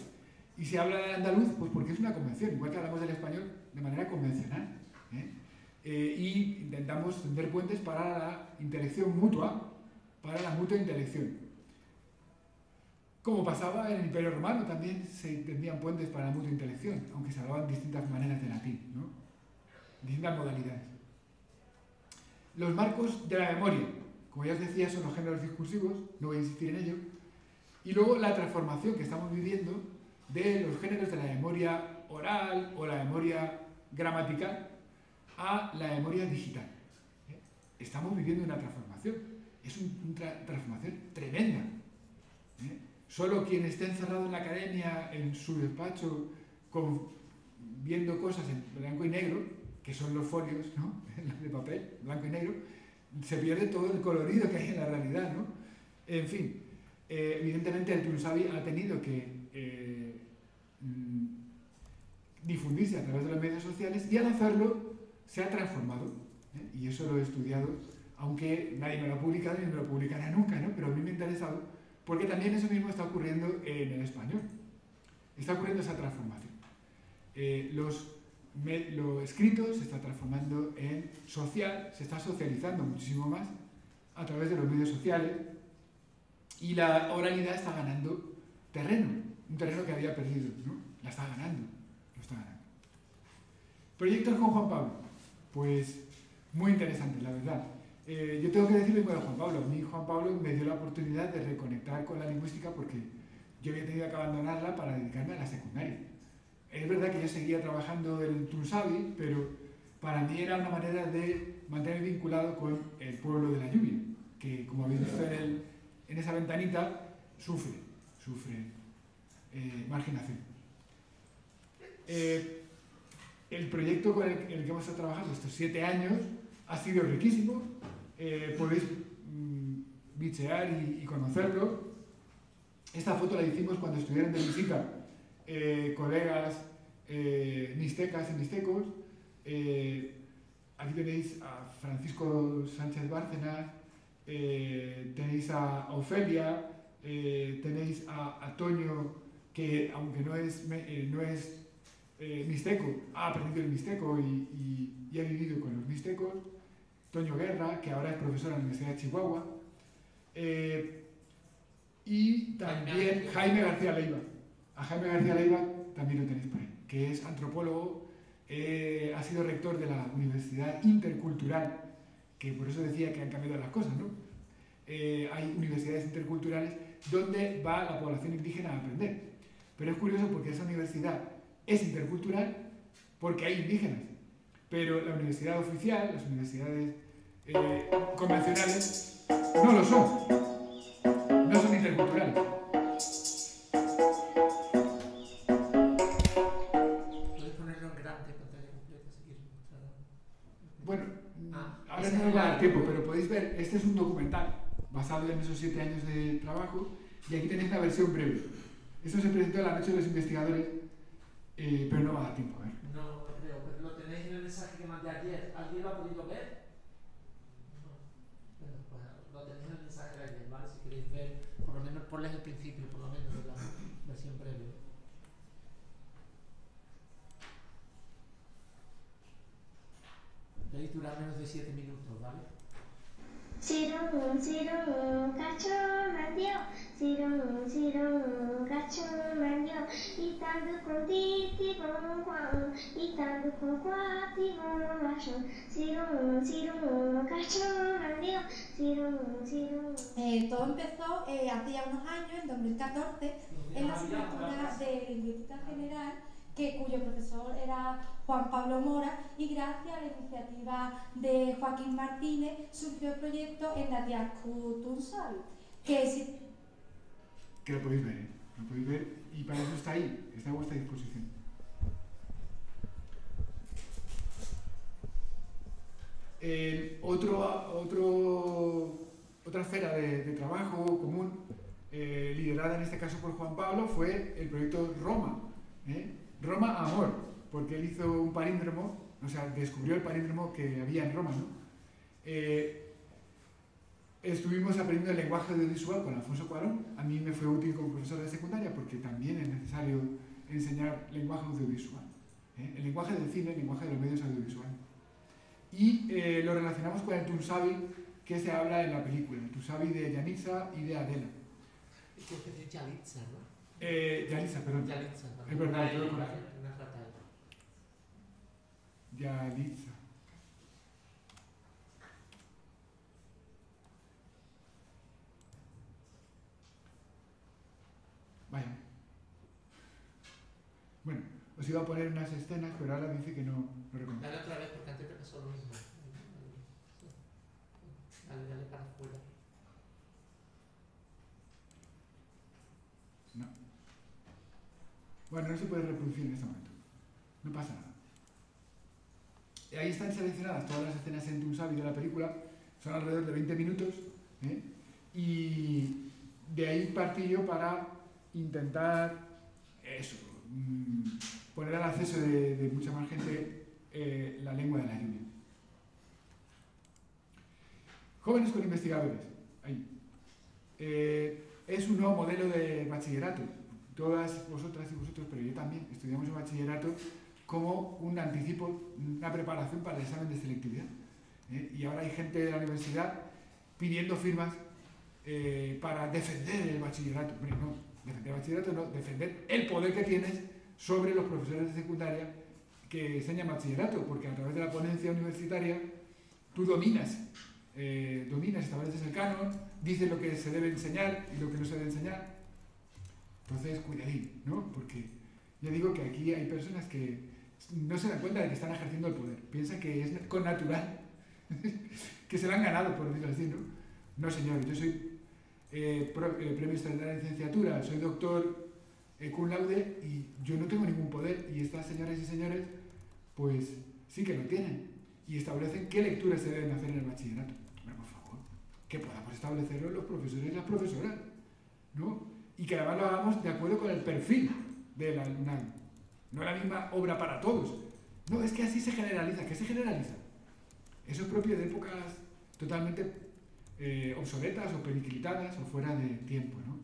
Y se habla del andaluz, pues porque es una convención, igual que hablamos del español de manera convencional. Y intentamos tender puentes para la intelección mutua, para la mutua intelección. Como pasaba en el Imperio Romano, también se tendían puentes para la mutua intelección, aunque se hablaban distintas maneras de latín, ¿no? Distintas modalidades. Los marcos de la memoria, como ya os decía, son los géneros discursivos, no voy a insistir en ello, y luego la transformación que estamos viviendo de los géneros de la memoria oral o la memoria gramatical a la memoria digital. Estamos viviendo una transformación, es una transformación tremenda. Solo quien esté encerrado en la academia, en su despacho, viendo cosas en blanco y negro, que son los folios, ¿no? De papel, blanco y negro, se pierde todo el colorido que hay en la realidad, ¿no? En fin, evidentemente el Tunsavi ha tenido que difundirse a través de los medios sociales y al hacerlo se ha transformado. Y eso lo he estudiado, aunque nadie me lo ha publicado ni me lo publicará nunca, ¿no? Pero a mí me ha interesado porque también eso mismo está ocurriendo en el español. Está ocurriendo esa transformación. Lo escrito se está transformando en social, se está socializando muchísimo más a través de los medios sociales y la oralidad está ganando terreno, un terreno que había perdido, ¿no? La está ganando, lo está ganando. Proyectos con Juan Pablo, pues muy interesantes, la verdad. Yo tengo que decir lo mismo de Juan Pablo. A mí Juan Pablo me dio la oportunidad de reconectar con la lingüística porque yo había tenido que abandonarla para dedicarme a la secundaria. Es verdad que yo seguía trabajando en Tunsavi, pero para mí era una manera de mantenerme vinculado con el pueblo de la lluvia, que como habéis visto en esa ventanita, sufre marginación. El proyecto con el que hemos estado trabajando estos 7 años ha sido riquísimo. Podéis bichear y conocerlo. Esta foto la hicimos cuando estuvieron de visita colegas mixtecas y mixtecos. Aquí tenéis a Francisco Sánchez Bárcenas, tenéis a Ofelia, tenéis a Toño, que aunque no es mixteco, ha aprendido el mixteco y ha vivido con los mixtecos. Toño Guerra, que ahora es profesor en la Universidad de Chihuahua. Y también Jaime García Leiva. A Jaime García Leiva también lo tenéis por ahí, que es antropólogo, ha sido rector de la Universidad Intercultural, que por eso decía que han cambiado las cosas, ¿no? Hay universidades interculturales donde va la población indígena a aprender. Pero es curioso porque esa universidad es intercultural porque hay indígenas. Pero la universidad oficial, las universidades convencionales, no lo son. No son interculturales. Puedes ponerlo en grande, pantalla completa, si quieres mostrarlo. Bueno, ahora no me va a dar tiempo, pero podéis ver, este es un documental basado en esos 7 años de trabajo y aquí tenéis la versión breve. Esto se presentó en la noche de los investigadores, pero no va a dar tiempo a ver. No creo, pero lo tenéis en el mensaje que mandé ayer. ¿Alguien lo ha podido ver? No. Bueno, pues lo tenéis en el mensaje de ayer, ¿vale? Si principio, por lo menos, de la versión breve. Debéis durar menos de 7 minutos, ¿vale? 지롱지롱 가초만요 지롱지롱 가초만요 이딴두콩 띠띠봉광 이딴두콩 꽈띠봉마숑 지롱지롱 가초만요 지롱지롱. Todo empezó hace ya unos años, en 2014, en la asignatura de Lingüística General, cuyo profesor era Juan Pablo Mora, y gracias a la iniciativa de Joaquín Martínez surgió el proyecto en la Tiascu Tunsavi, que lo podéis ver, ¿eh? Lo podéis ver, y para eso está ahí, está a vuestra disposición. Otra esfera de trabajo común, liderada en este caso por Juan Pablo, fue el proyecto Roma. Roma Amor, porque él hizo un palíndromo, o sea, descubrió el palíndromo que había en Roma, ¿no? Estuvimos aprendiendo el lenguaje audiovisual con Alfonso Cuarón. A mí me fue útil como profesor de secundaria porque también es necesario enseñar lenguaje audiovisual, el lenguaje del cine, el lenguaje de los medios audiovisuales. Y lo relacionamos con el Tunsavi que se habla en la película, el Tunsavi de Yanitza y de Adela. Creo que es Yalitza, ¿no? Yalitza, perdón. Yalitza, ¿no? Es verdad, yo lo Una conozco. rata ahí. Yalitza. Vaya. Bueno, os iba a poner unas escenas, pero ahora dice que no reconoce. Dale otra vez porque antes te pasó lo mismo. Dale para afuera. No. Bueno, no se puede reproducir en este momento. No pasa nada. Ahí están seleccionadas todas las escenas en Tunsavi de la película. Son alrededor de 20 minutos. Y de ahí partí yo para intentar eso, poner al acceso de mucha más gente la lengua de la lluvia. Jóvenes con investigadores. Ahí. Es un nuevo modelo de bachillerato. Todas vosotras y vosotros, pero yo también, estudiamos el bachillerato como un anticipo, una preparación para el examen de selectividad. Y ahora hay gente de la universidad pidiendo firmas para defender el bachillerato. Hombre, no, defender el bachillerato no, defender el poder que tienes sobre los profesores de secundaria que enseñan bachillerato, porque a través de la ponencia universitaria tú dominas, estableces el canon, dices lo que se debe enseñar y lo que no se debe enseñar. Entonces, cuidadín, ¿no? Porque ya digo que aquí hay personas que no se dan cuenta de que están ejerciendo el poder. Piensan que es con natural, que se lo han ganado, por decirlo así, ¿no? No, señor, yo soy premio extraordinario de licenciatura, soy doctor cum laude y yo no tengo ningún poder. Y estas señoras y señores, pues sí que lo tienen. Y establecen qué lecturas se deben hacer en el bachillerato. Bueno, por favor, que podamos establecerlo los profesores y las profesoras, ¿no? Y que además lo hagamos de acuerdo con el perfil del alumnado. No la misma obra para todos. No, es que así se generaliza. ¿Qué se generaliza? Eso es propio de épocas totalmente obsoletas o periquilitadas o fuera de tiempo, ¿no?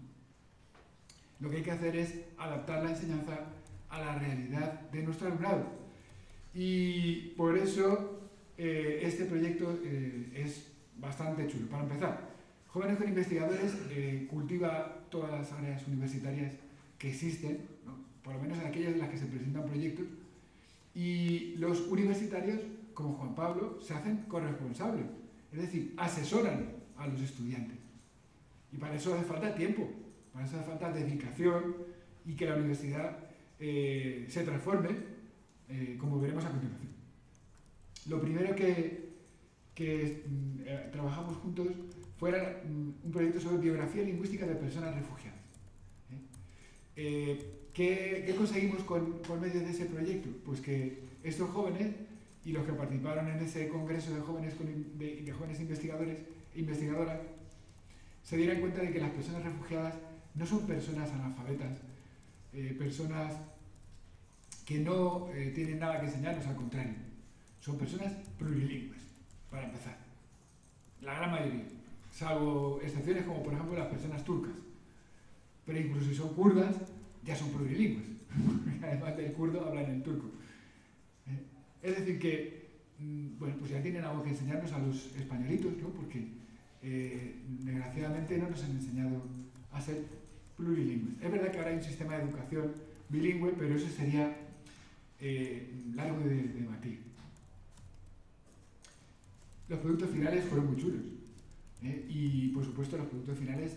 Lo que hay que hacer es adaptar la enseñanza a la realidad de nuestro alumnado. Y por eso este proyecto es bastante chulo. Para empezar, Jóvenes con Investigadores cultiva todas las áreas universitarias que existen, ¿no? Por lo menos en aquellas en las que se presentan proyectos, y los universitarios, como Juan Pablo, se hacen corresponsables, es decir, asesoran a los estudiantes. Y para eso hace falta tiempo, para eso hace falta dedicación y que la universidad se transforme, como veremos a continuación. Lo primero que trabajamos juntos fue un proyecto sobre biografía lingüística de personas refugiadas. ¿Qué conseguimos por medio de ese proyecto? Pues que estos jóvenes y los que participaron en ese congreso de jóvenes, de jóvenes investigadores e investigadoras se dieran cuenta de que las personas refugiadas no son personas analfabetas, personas que no tienen nada que enseñarnos, al contrario, son personas plurilingües, para empezar, la gran mayoría, salvo excepciones como por ejemplo las personas turcas. pero incluso si son kurdas, ya son plurilingües. Además del kurdo, hablan el turco. Es decir que, bueno, pues ya tienen algo que enseñarnos a los españolitos, ¿no? Porque desgraciadamente no nos han enseñado a ser plurilingües. Es verdad que ahora hay un sistema de educación bilingüe, pero eso sería largo de debatir. Los productos finales fueron muy chulos. Y por supuesto los productos finales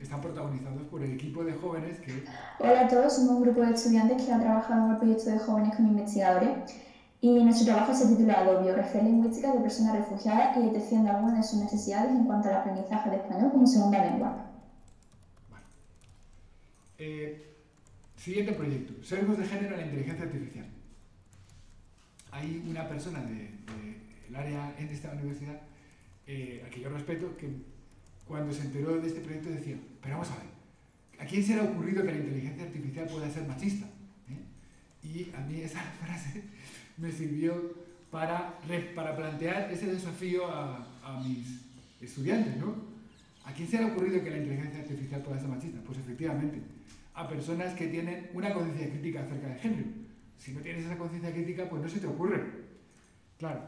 están protagonizados por el equipo de jóvenes que... Hola a todos, somos un grupo de estudiantes que ha trabajado en el proyecto de jóvenes con investigadores y nuestro trabajo se ha titulado Biografía lingüística de personas refugiadas y detección de algunas de sus necesidades en cuanto al aprendizaje de español como segunda lengua. Vale. Siguiente proyecto, sesgos de género en la inteligencia artificial. Hay una persona del área en esta universidad a que yo respeto, que cuando se enteró de este proyecto decía, pero vamos a ver, ¿a quién se le ha ocurrido que la inteligencia artificial pueda ser machista? Y a mí esa frase me sirvió para plantear ese desafío a mis estudiantes, ¿no? ¿A quién se le ha ocurrido que la inteligencia artificial pueda ser machista? Pues efectivamente, a personas que tienen una conciencia crítica acerca del género. Si no tienes esa conciencia crítica, pues no se te ocurre. Claro.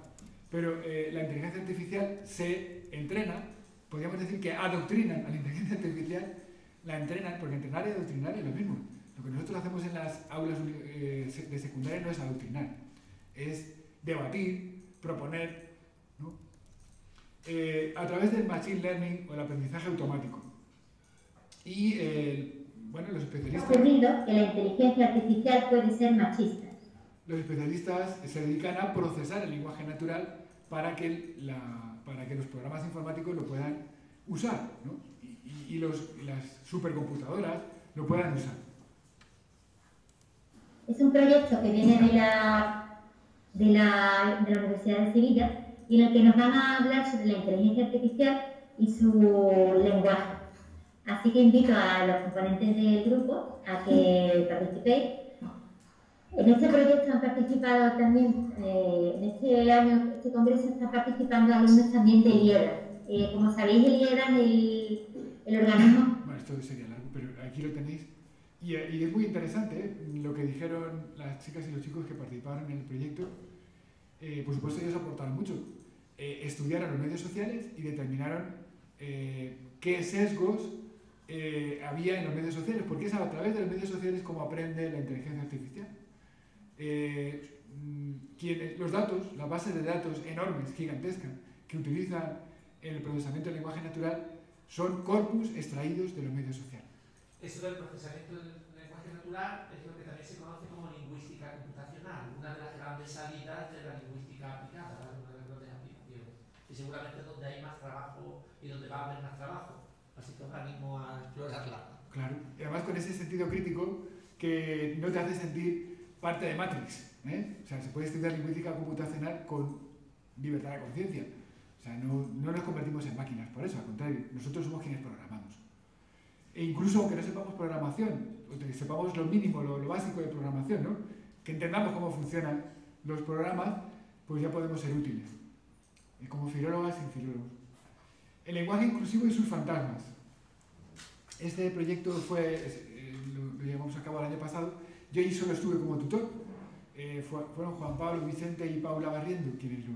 Pero la inteligencia artificial se entrena, podríamos decir que adoctrinan a la inteligencia artificial, la entrenan, porque entrenar y adoctrinar es lo mismo. Lo que nosotros hacemos en las aulas de secundaria no es adoctrinar, es debatir, proponer, ¿no? A través del machine learning o el aprendizaje automático. Y bueno, los especialistas... Ha ocurrido que la inteligencia artificial puede ser machista. Los especialistas se dedican a procesar el lenguaje natural para que los programas informáticos lo puedan usar, ¿no? y las supercomputadoras lo puedan usar. Es un proyecto que viene de la Universidad de Sevilla y en el que nos van a hablar sobre la inteligencia artificial y su lenguaje. Así que invito a los componentes del grupo a que participéis. En este proyecto han participado también, en este año, este congreso están participando alumnos también de IEDA. Como sabéis, el IEDA es el organismo... Bueno, esto sería largo, pero aquí lo tenéis. Y es muy interesante lo que dijeron las chicas y los chicos que participaron en el proyecto. Por supuesto, ellos aportaron mucho. Estudiaron los medios sociales y determinaron qué sesgos había en los medios sociales, porque es a través de los medios sociales como aprende la inteligencia artificial. Los datos, las bases de datos enormes, gigantescas, que utilizan en el procesamiento del lenguaje natural son corpus extraídos de los medios sociales. Eso del procesamiento del lenguaje natural es lo que también se conoce como lingüística computacional, una de las grandes salidas de la lingüística aplicada, una de las grandes aplicaciones, y seguramente donde hay más trabajo y donde va a haber más trabajo, así que os animo a explorarla. Claro, y además con ese sentido crítico que no te hace sentir parte de Matrix, ¿eh? O sea, se puede estudiar lingüística computacional con libertad de conciencia. O sea, no nos convertimos en máquinas por eso, al contrario, nosotros somos quienes programamos. E incluso aunque no sepamos programación, o que sepamos lo mínimo, lo básico de programación, ¿no? Que entendamos cómo funcionan los programas, pues ya podemos ser útiles. Como filólogas y filólogos. El lenguaje inclusivo y sus fantasmas. Este proyecto lo llevamos a cabo el año pasado. Yo ahí solo estuve como tutor. Fueron Juan Pablo, Vicente y Paula Barriendo quienes lo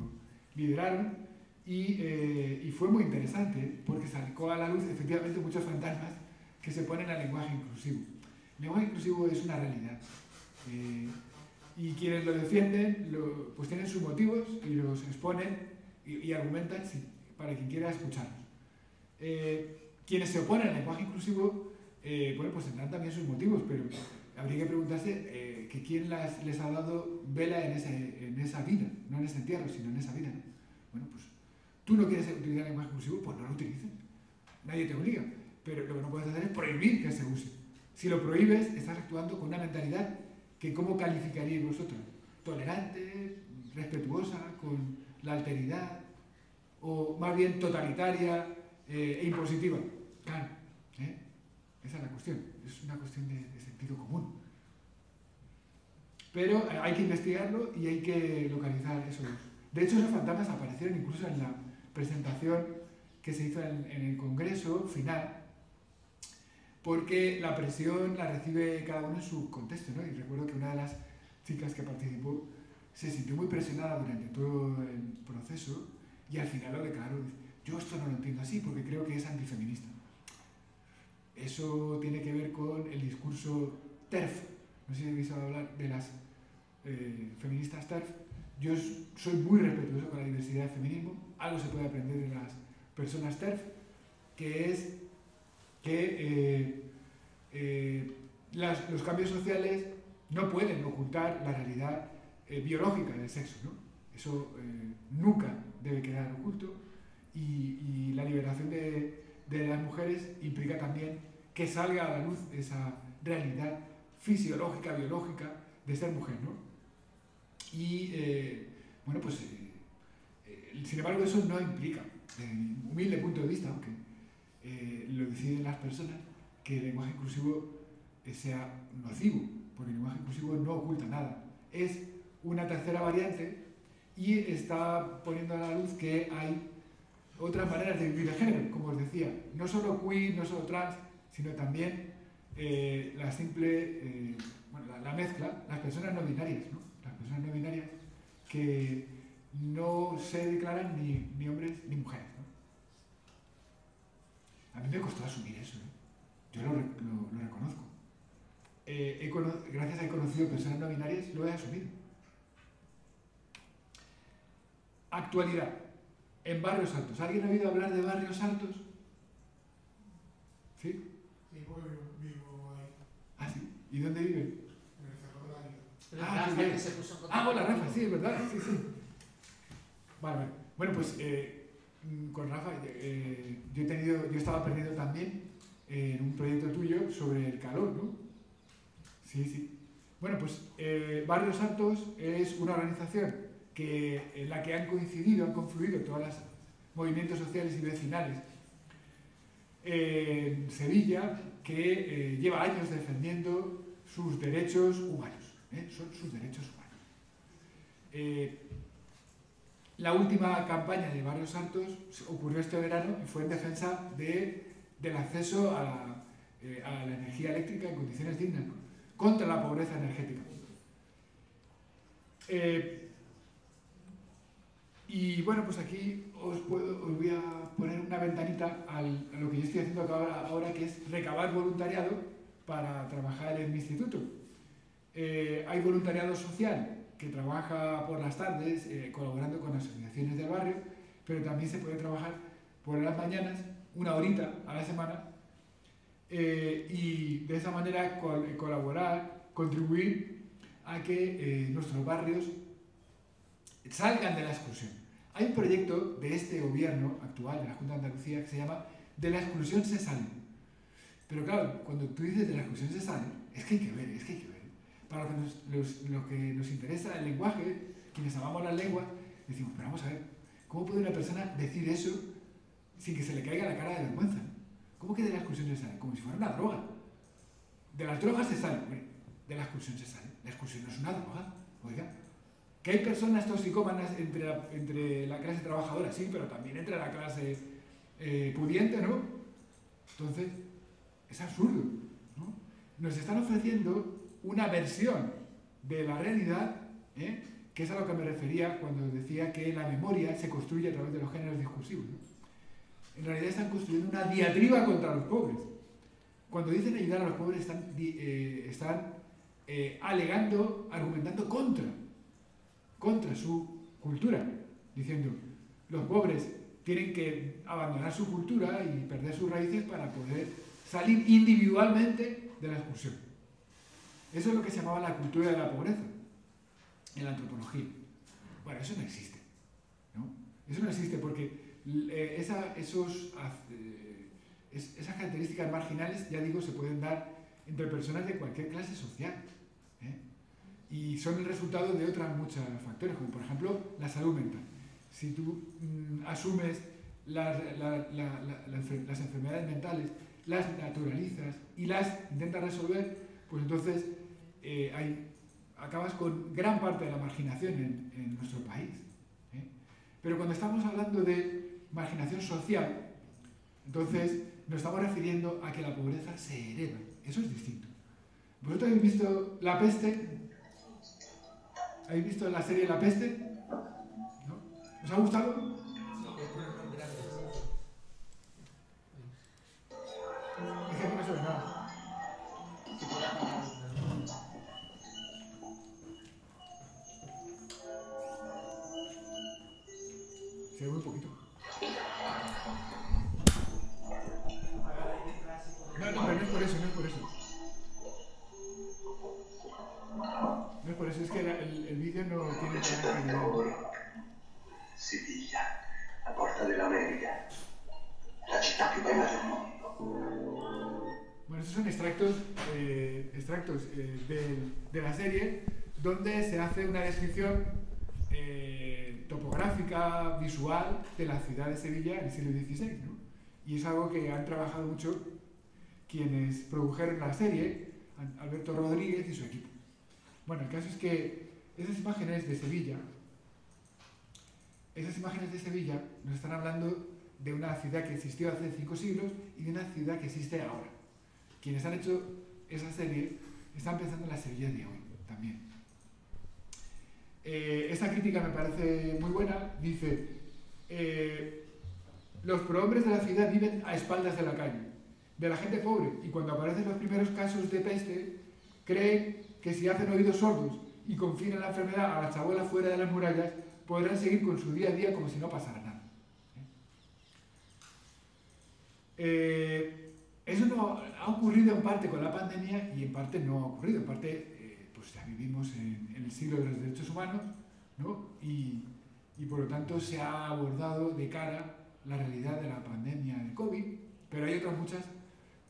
lideraron. Y fue muy interesante porque sacó a la luz efectivamente muchos fantasmas que se ponen al lenguaje inclusivo. El lenguaje inclusivo es una realidad. Y quienes lo defienden pues tienen sus motivos y los exponen y argumentan para quien quiera escucharlos. Quienes se oponen al lenguaje inclusivo, bueno, pues tendrán también sus motivos, pero habría que preguntarse que quién les ha dado vela en esa vida, no en ese entierro, sino en esa vida, ¿no? Bueno, pues tú no quieres utilizar el lenguaje inclusivo, pues no lo utilices. Nadie te obliga, pero lo que no puedes hacer es prohibir que se use. Si lo prohíbes, estás actuando con una mentalidad que ¿cómo calificaríais vosotros? Tolerante, respetuosa, con la alteridad, o más bien totalitaria e impositiva. Claro, esa es la cuestión, es una cuestión de sentido común. Pero hay que investigarlo y hay que localizar esos. De hecho, esos fantasmas aparecieron incluso en la presentación que se hizo en el congreso final. porque la presión la recibe cada uno en su contexto, ¿no? Y recuerdo que una de las chicas que participó se sintió muy presionada durante todo el proceso y al final lo declaró. Yo esto no lo entiendo así porque creo que es antifeminista. Eso tiene que ver con el discurso TERF. No sé si habéis oído hablar de las feministas TERF. Yo soy muy respetuoso con la diversidad del feminismo. Algo se puede aprender de las personas TERF, que es que los cambios sociales no pueden ocultar la realidad biológica del sexo, ¿no? Eso nunca debe quedar oculto y la liberación de las mujeres implica también que salga a la luz esa realidad fisiológica, biológica de ser mujer, ¿no? Y bueno, pues sin embargo eso no implica, desde mi humilde punto de vista, aunque lo deciden las personas, que el lenguaje inclusivo sea nocivo, porque el lenguaje inclusivo no oculta nada. Es una tercera variante y está poniendo a la luz que hay otras maneras de vivir el género, como os decía, no solo queer, no solo trans, sino también la simple, bueno, la mezcla, las personas no binarias, ¿no? Las personas no binarias que no se declaran ni hombres ni mujeres, ¿no? A mí me costó asumir eso, ¿eh? Yo lo reconozco. Gracias a que he conocido personas no binarias, lo he asumido. Actualidad. En Barrios Altos. ¿Alguien ha oído hablar de Barrios Altos? ¿Sí? Sí, porque vivo ahí. Ah, sí. ¿Y dónde vive? En el Cerro de la Vida. Hola Rafa, sí, es verdad, sí, sí. Vale. Bueno, pues con Rafa yo estaba aprendiendo también en un proyecto tuyo sobre el calor, ¿no? Sí, sí. Bueno, pues Barrios Altos es una organización en la que han confluido todos los movimientos sociales y vecinales en Sevilla, que lleva años defendiendo sus derechos humanos, son sus derechos humanos. La última campaña de Barrios Altos ocurrió este verano y fue en defensa del acceso a la energía eléctrica en condiciones dignas, ¿no? Contra la pobreza energética. Y bueno, pues aquí os voy a poner una ventanita a lo que yo estoy haciendo ahora, que es recabar voluntariado para trabajar en mi instituto. Hay voluntariado social que trabaja por las tardes colaborando con asociaciones del barrio, pero también se puede trabajar por las mañanas, una horita a la semana, y de esa manera colaborar, contribuir a que nuestros barrios salgan de la exclusión. Hay un proyecto de este gobierno actual, de la Junta de Andalucía, que se llama "De la exclusión se sale". Pero claro, cuando tú dices "de la exclusión se sale", es que hay que ver, es que hay que ver. Para los que nos interesa el lenguaje, quienes amamos las lenguas, decimos, pero vamos a ver, ¿cómo puede una persona decir eso sin que se le caiga la cara de vergüenza? ¿Cómo que de la exclusión se sale? Como si fuera una droga. De las drogas se sale, hombre, de la exclusión se sale. La exclusión no es una droga, oiga. Que hay personas toxicómanas entre la clase trabajadora, sí, pero también entre la clase pudiente, ¿no? Entonces, es absurdo, ¿no? Nos están ofreciendo una versión de la realidad, que es a lo que me refería cuando decía que la memoria se construye a través de los géneros discursivos, ¿no? En realidad están construyendo una diatriba contra los pobres. Cuando dicen ayudar a los pobres están alegando, argumentando contra su cultura, diciendo los pobres tienen que abandonar su cultura y perder sus raíces para poder salir individualmente de la exclusión. Eso es lo que se llamaba la cultura de la pobreza en la antropología. Bueno, eso no existe, ¿no? Eso no existe porque esas características marginales, ya digo, se pueden dar entre personas de cualquier clase social, y son el resultado de otros muchos factores, como por ejemplo la salud mental. Si tú asumes las enfermedades mentales, las naturalizas y las intentas resolver, pues entonces acabas con gran parte de la marginación en nuestro país. Pero cuando estamos hablando de marginación social, entonces nos estamos refiriendo a que la pobreza se hereda. Eso es distinto. ¿Vosotros habéis visto La Peste? ¿Habéis visto la serie La Peste? ¿No? ¿Os ha gustado? Es que aquí no se ve nada. Se ve muy poquito. No, pero no es por eso, no es por eso. No es por eso, es que el vídeo no tiene nada. Siviglia, la porta dell'America, la città più bella del mondo. Bueno, estos son extractos de la serie donde se hace una descripción topográfica, visual de la ciudad de Sevilla en el siglo XVI, ¿no? Y es algo que han trabajado mucho quienes produjeron la serie, Alberto Rodríguez y su equipo. Bueno, el caso es que esas imágenes de Sevilla nos están hablando de una ciudad que existió hace 5 siglos y de una ciudad que existe ahora. Quienes han hecho esa serie están pensando en la Sevilla de hoy también. Esta crítica me parece muy buena. Dice, los prohombres de la ciudad viven a espaldas de la calle, de la gente pobre, y cuando aparecen los primeros casos de peste, creen que si hacen oídos sordos y confinan la enfermedad a la chabola fuera de las murallas, podrán seguir con su día a día como si no pasara nada. Eso no ha ocurrido en parte con la pandemia y en parte no ha ocurrido. En parte, pues ya vivimos en el siglo de los derechos humanos, ¿no? Y por lo tanto se ha abordado de cara la realidad de la pandemia del COVID, pero hay otras muchas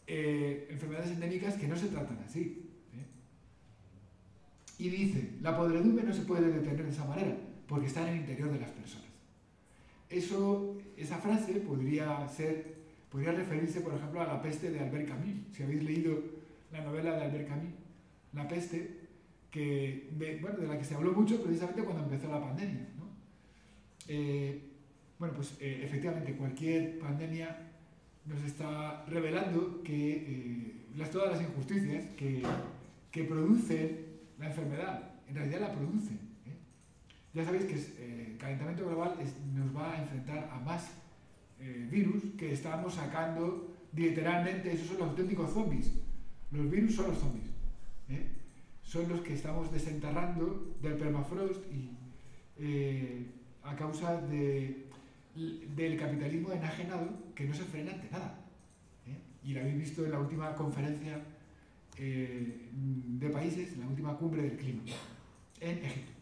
enfermedades endémicas que no se tratan así. Y dice, la podredumbre no se puede detener de esa manera, porque está en el interior de las personas. Esa frase podría referirse, por ejemplo, a La Peste de Albert Camus. Si habéis leído la novela de Albert Camus, La Peste, de la que se habló mucho precisamente cuando empezó la pandemia, ¿no? Efectivamente, cualquier pandemia nos está revelando que todas las injusticias que producen la enfermedad, en realidad la producen. Ya sabéis que el calentamiento global nos va a enfrentar a más virus que estamos sacando literalmente. Esos son los auténticos zombies. Los virus son los zombies. Son los que estamos desenterrando del permafrost y a causa del capitalismo enajenado que no se frena ante nada. Y lo habéis visto en la última conferencia de países, en la última cumbre del clima, en Egipto.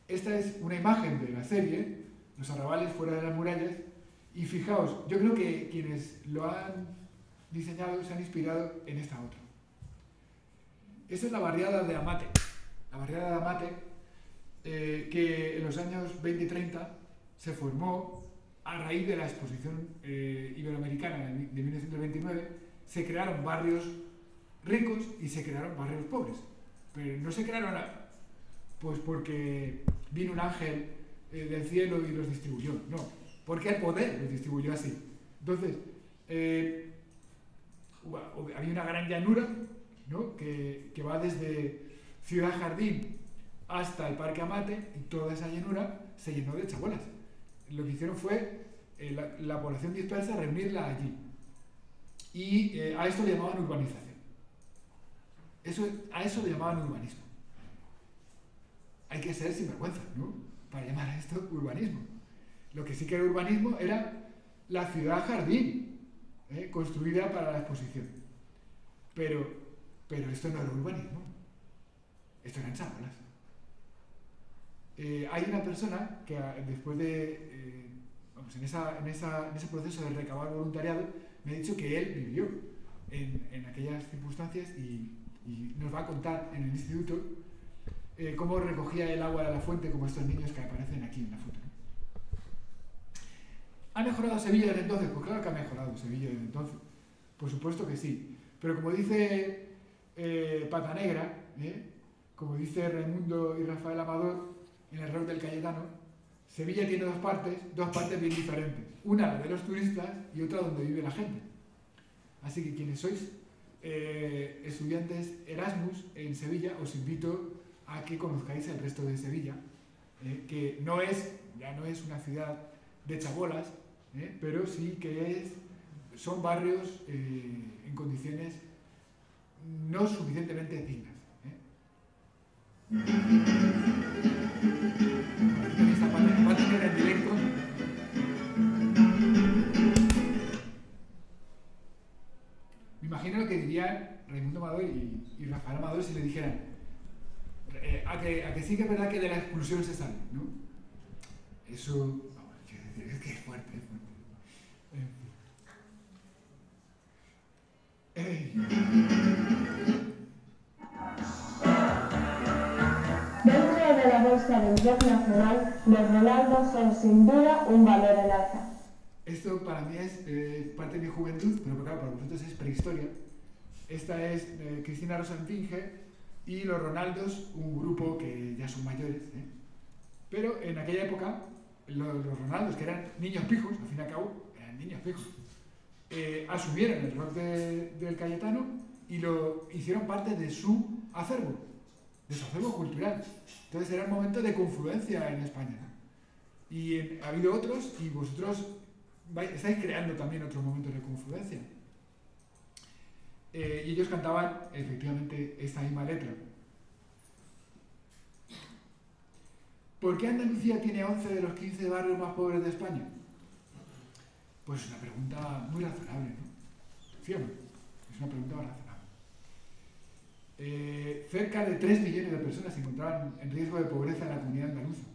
Esta es una imagen de la serie, los arrabales fuera de las murallas, y fijaos, yo creo que quienes lo han diseñado se han inspirado en esta otra. Esta es la barriada de Amate. La barriada de Amate, que en los años 20 y 30 se formó a raíz de la exposición iberoamericana de 1929. Se crearon barrios ricos y se crearon barrios pobres. Pero no se crearon pues porque vino un ángel del cielo y los distribuyó. No, porque el poder los distribuyó así. Entonces, había una gran llanura, ¿no? que va desde Ciudad Jardín hasta el Parque Amate, y toda esa llanura se llenó de chabolas. Lo que hicieron fue la población dispersa reunirla allí. Y a esto le llamaban urbanización. A eso le llamaban urbanismo. Hay que ser sinvergüenza, ¿no?, para llamar a esto urbanismo. Lo que sí que era urbanismo era la ciudad jardín, construida para la exposición. Pero esto no era urbanismo. Esto eran chabolas. Hay una persona que después de, en ese proceso de recabar voluntariado, me ha dicho que él vivió en aquellas circunstancias y nos va a contar en el instituto cómo recogía el agua de la fuente, como estos niños que aparecen aquí en la foto. ¿Ha mejorado Sevilla desde entonces? Pues claro que ha mejorado Sevilla desde entonces. Por supuesto que sí. Pero como dice Pata Negra, como dice Raimundo y Rafael Amador en El error del Cayetano, Sevilla tiene dos partes bien diferentes. Una, la de los turistas, y otra donde vive la gente. Así que quienes sois estudiantes Erasmus en Sevilla, os invito a que conozcáis el resto de Sevilla, que ya no es una ciudad de chabolas, pero sí que son barrios en condiciones no suficientemente dignas. Esta parte que era en directo. Me imagino lo que dirían Raimundo Amador y Rafael Amador si le dijeran a que sí que es verdad que de la expulsión se sale, ¿no? Eso, es que es fuerte, es fuerte. Dentro de la bolsa del rock nacional, los Ronaldos son sin duda un valor en alza. Esto para mí es parte de mi juventud, pero claro, para vosotros es prehistoria. Esta es Cristina Rosenfinge y los Ronaldos, un grupo que ya son mayores, pero en aquella época los Ronaldos, que eran niños pijos, al fin y al cabo, eran niños pijos, asumieron el rock del Cayetano y lo hicieron parte de su acervo cultural. Entonces era un momento de confluencia en España, ¿no? Y ha habido otros, y vosotros estáis creando también otros momentos de confluencia. Y ellos cantaban efectivamente esta misma letra. ¿Por qué Andalucía tiene 11 de los 15 barrios más pobres de España? Pues es una pregunta muy razonable, ¿no? ¿Sí o no? Es una pregunta razonable. Cerca de 3 millones de personas se encontraban en riesgo de pobreza en la comunidad andaluza.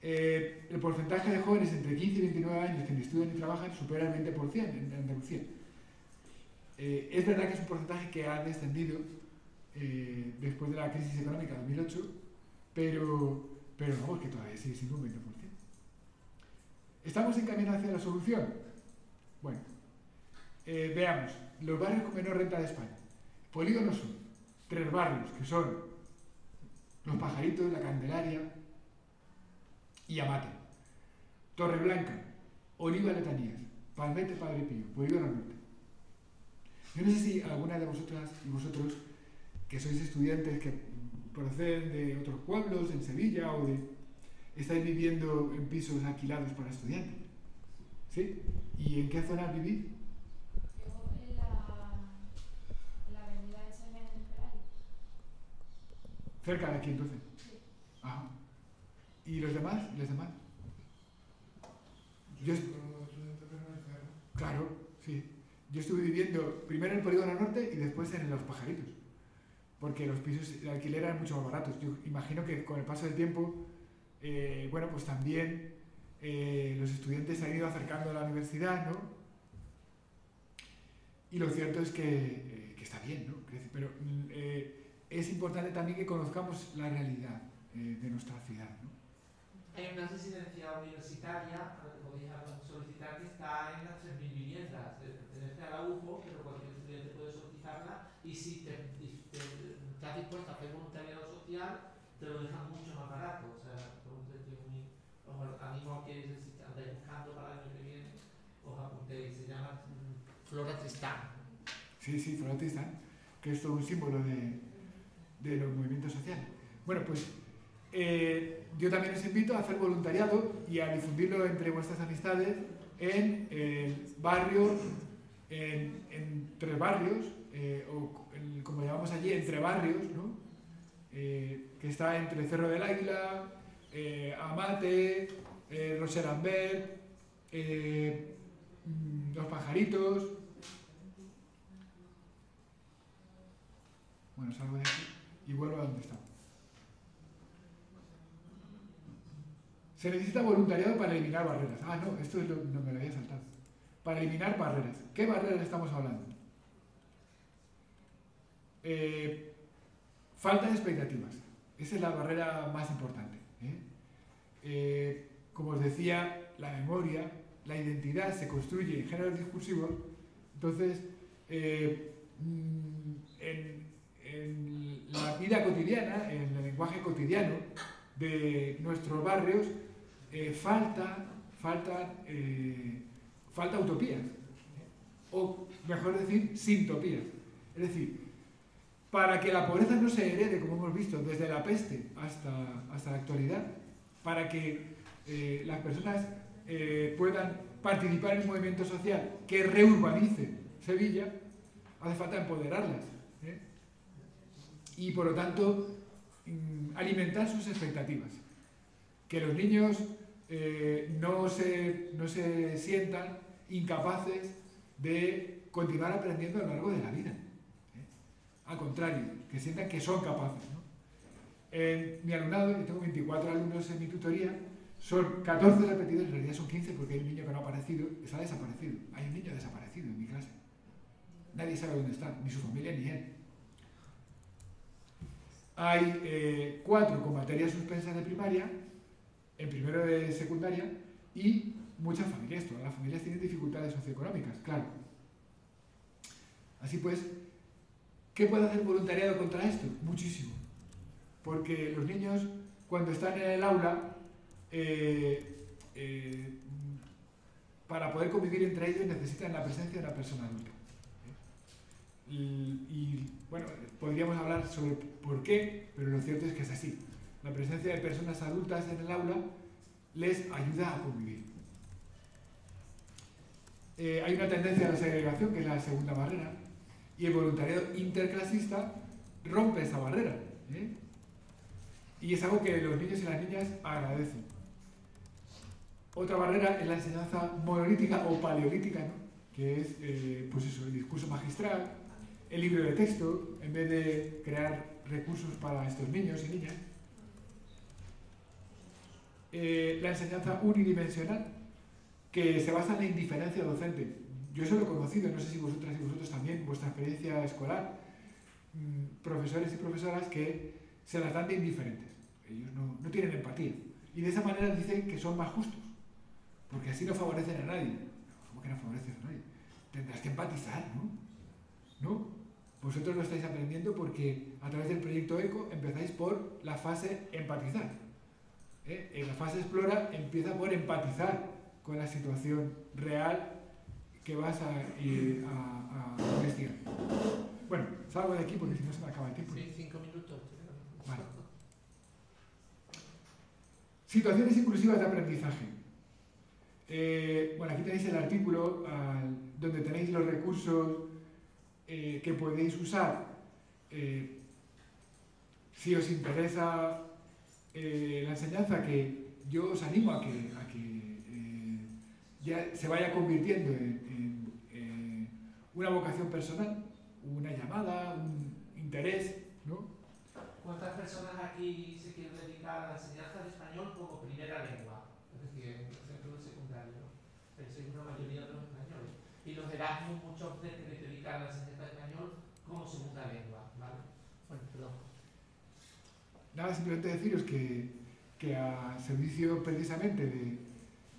El porcentaje de jóvenes entre 15 y 29 años que ni estudian ni trabajan supera el 20% en Andalucía. Es verdad que es un porcentaje que ha descendido después de la crisis económica de 2008, pero vamos, que todavía sigue siendo un 20%. ¿Estamos en camino hacia la solución? Bueno, veamos, los barrios con menor renta de España. Polígonos son 3 barrios, que son Los Pajaritos, La Candelaria y Amate. Torreblanca, Oliva Letanías, Palmete, Padre Pío, Polígono Norte. Yo no sé si alguna de vosotras y vosotros, que sois estudiantes que proceden de otros pueblos, en Sevilla, estáis viviendo en pisos alquilados para estudiantes. ¿Sí? ¿Y en qué zona vivís? ¿Cerca de aquí, entonces? Sí. Ajá. ¿Y los demás? ¿Los demás? Claro, sí. Yo estuve viviendo primero en el Polígono Norte y después en Los Pajaritos, porque los pisos de alquiler eran mucho más baratos. Yo imagino que con el paso del tiempo, bueno, pues también los estudiantes se han ido acercando a la universidad, ¿no? Y lo cierto es que está bien, ¿no? Pero es importante también que conozcamos la realidad de nuestra ciudad, ¿no? Hay una residencia universitaria, podéis solicitar, que está en las 3.000 viviendas. Pertenece a la UFO, pero cualquier estudiante puede solicitarla, y si te estás dispuesto a hacer voluntariado social, te lo dejan mucho más barato. O sea, por un precio muy... Os animo a que andáis buscando para el año que viene, os apuntéis. Se llama Flora Tristán. Sí, Flora Tristán, que es todo un símbolo de los movimientos sociales. Bueno, pues yo también os invito a hacer voluntariado y a difundirlo entre vuestras amistades en el barrio, en 3 barrios, o como llamamos allí, entre barrios, ¿no? Que está entre Cerro del Águila, Amate, Rocher-Lambert, Los Pajaritos. Bueno, salgo de aquí y vuelvo a donde estaba. Se necesita voluntariado para eliminar barreras. Ah, no, esto es no me lo había saltado. Para eliminar barreras. ¿Qué barreras estamos hablando? Falta de expectativas. Esa es la barrera más importante. Como os decía, la memoria, la identidad se construye en géneros discursivos. Entonces, en la vida cotidiana, en el lenguaje cotidiano, de nuestros barrios falta utopías, o mejor decir, sintopías. Es decir, para que la pobreza no se herede, como hemos visto, desde la peste hasta la actualidad, para que las personas puedan participar en un movimiento social que reurbanice Sevilla, hace falta empoderarlas, y por lo tanto alimentar sus expectativas. Que los niños no se sientan incapaces de continuar aprendiendo a lo largo de la vida. Al contrario, que sientan que son capaces, ¿no? En mi alumnado, yo tengo 24 alumnos en mi tutoría, son 14 repetidos, en realidad son 15 porque hay un niño que no ha aparecido, está desaparecido. Hay un niño desaparecido en mi clase. Nadie sabe dónde está, ni su familia ni él. Hay 4 con materias suspensas de primaria, en primero de secundaria, y muchas familias, todas las familias tienen dificultades socioeconómicas, claro. Así pues, ¿qué puede hacer voluntariado contra esto? Muchísimo. Porque los niños, cuando están en el aula, para poder convivir entre ellos necesitan la presencia de una persona adulta. Y bueno, podríamos hablar sobre por qué, pero lo cierto es que es así. La presencia de personas adultas en el aula les ayuda a convivir. Hay una tendencia a la segregación, que es la segunda barrera, y el voluntariado interclasista rompe esa barrera, y es algo que los niños y las niñas agradecen. Otra barrera es la enseñanza monolítica o paleolítica, ¿no? Que es pues eso, el discurso magistral, el libro de texto, en vez de crear recursos para estos niños y niñas. La enseñanza unidimensional, que se basa en la indiferencia docente. Yo eso lo he conocido, no sé si vosotras y vosotros también, vuestra experiencia escolar, profesores y profesoras que se las dan de indiferentes. Ellos no tienen empatía. Y de esa manera dicen que son más justos, porque así no favorecen a nadie. ¿Cómo que no favorecen a nadie? Tendrás que empatizar, ¿no? ¿No? Vosotros lo estáis aprendiendo porque a través del proyecto ECO empezáis por la fase empatizar. En la fase explora empieza por empatizar con la situación real que vas a investigar. Bueno, salgo de aquí porque si no se me acaba el tiempo. Sí, 5 minutos. Vale. Situaciones inclusivas de aprendizaje. Bueno, aquí tenéis el artículo donde tenéis los recursos que podéis usar si os interesa la enseñanza, que yo os animo a que ya se vaya convirtiendo en una vocación personal, una llamada, un interés, ¿no? ¿Cuántas personas aquí se quieren dedicar a la enseñanza de español como primera lengua? Es decir, en el centro secundario, ¿no? Penséis una mayoría de los españoles. Y los Erasmus, muchos de que se dedican a la enseñanza de español como segunda lengua, ¿vale? Bueno, perdón. Nada, simplemente deciros que a servicio precisamente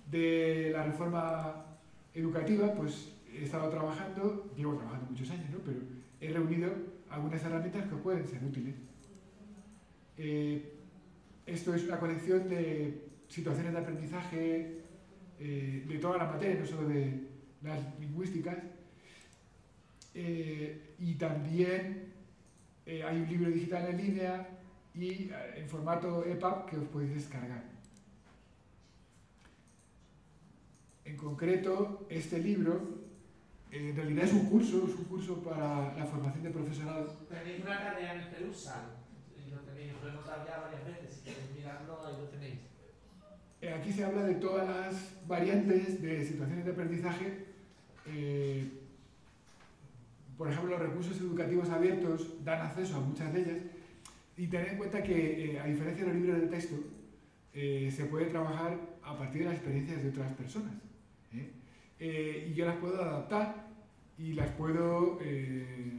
de la reforma educativa, pues he estado trabajando, llevo trabajando muchos años, ¿no? Pero he reunido algunas herramientas que pueden ser útiles. Esto es una colección de situaciones de aprendizaje de todas las materias, no solo de las lingüísticas, y también hay un libro digital en línea y en formato EPUB que os podéis descargar. En concreto, este libro en realidad es un curso para la formación de profesorado. Tenéis una tarea en el Perusal, lo hemos dado ya varias veces, si queréis mirarlo, ahí lo tenéis. Aquí se habla de todas las variantes de situaciones de aprendizaje. Por ejemplo, los recursos educativos abiertos dan acceso a muchas de ellas, y tened en cuenta que, a diferencia de los libros de texto, se puede trabajar a partir de las experiencias de otras personas. Y yo las puedo adaptar y las puedo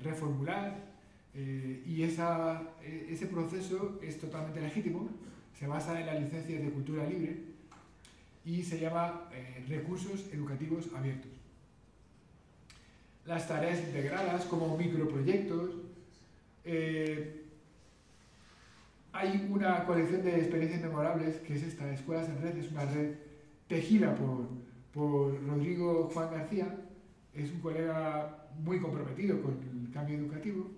reformular, y ese proceso es totalmente legítimo, se basa en las licencias de cultura libre y se llama recursos educativos abiertos. Las tareas integradas como microproyectos. hay una colección de experiencias memorables, que es esta, Escuelas en Red, es una red tejida por Rodrigo Juan García, es un colega muy comprometido con el cambio educativo.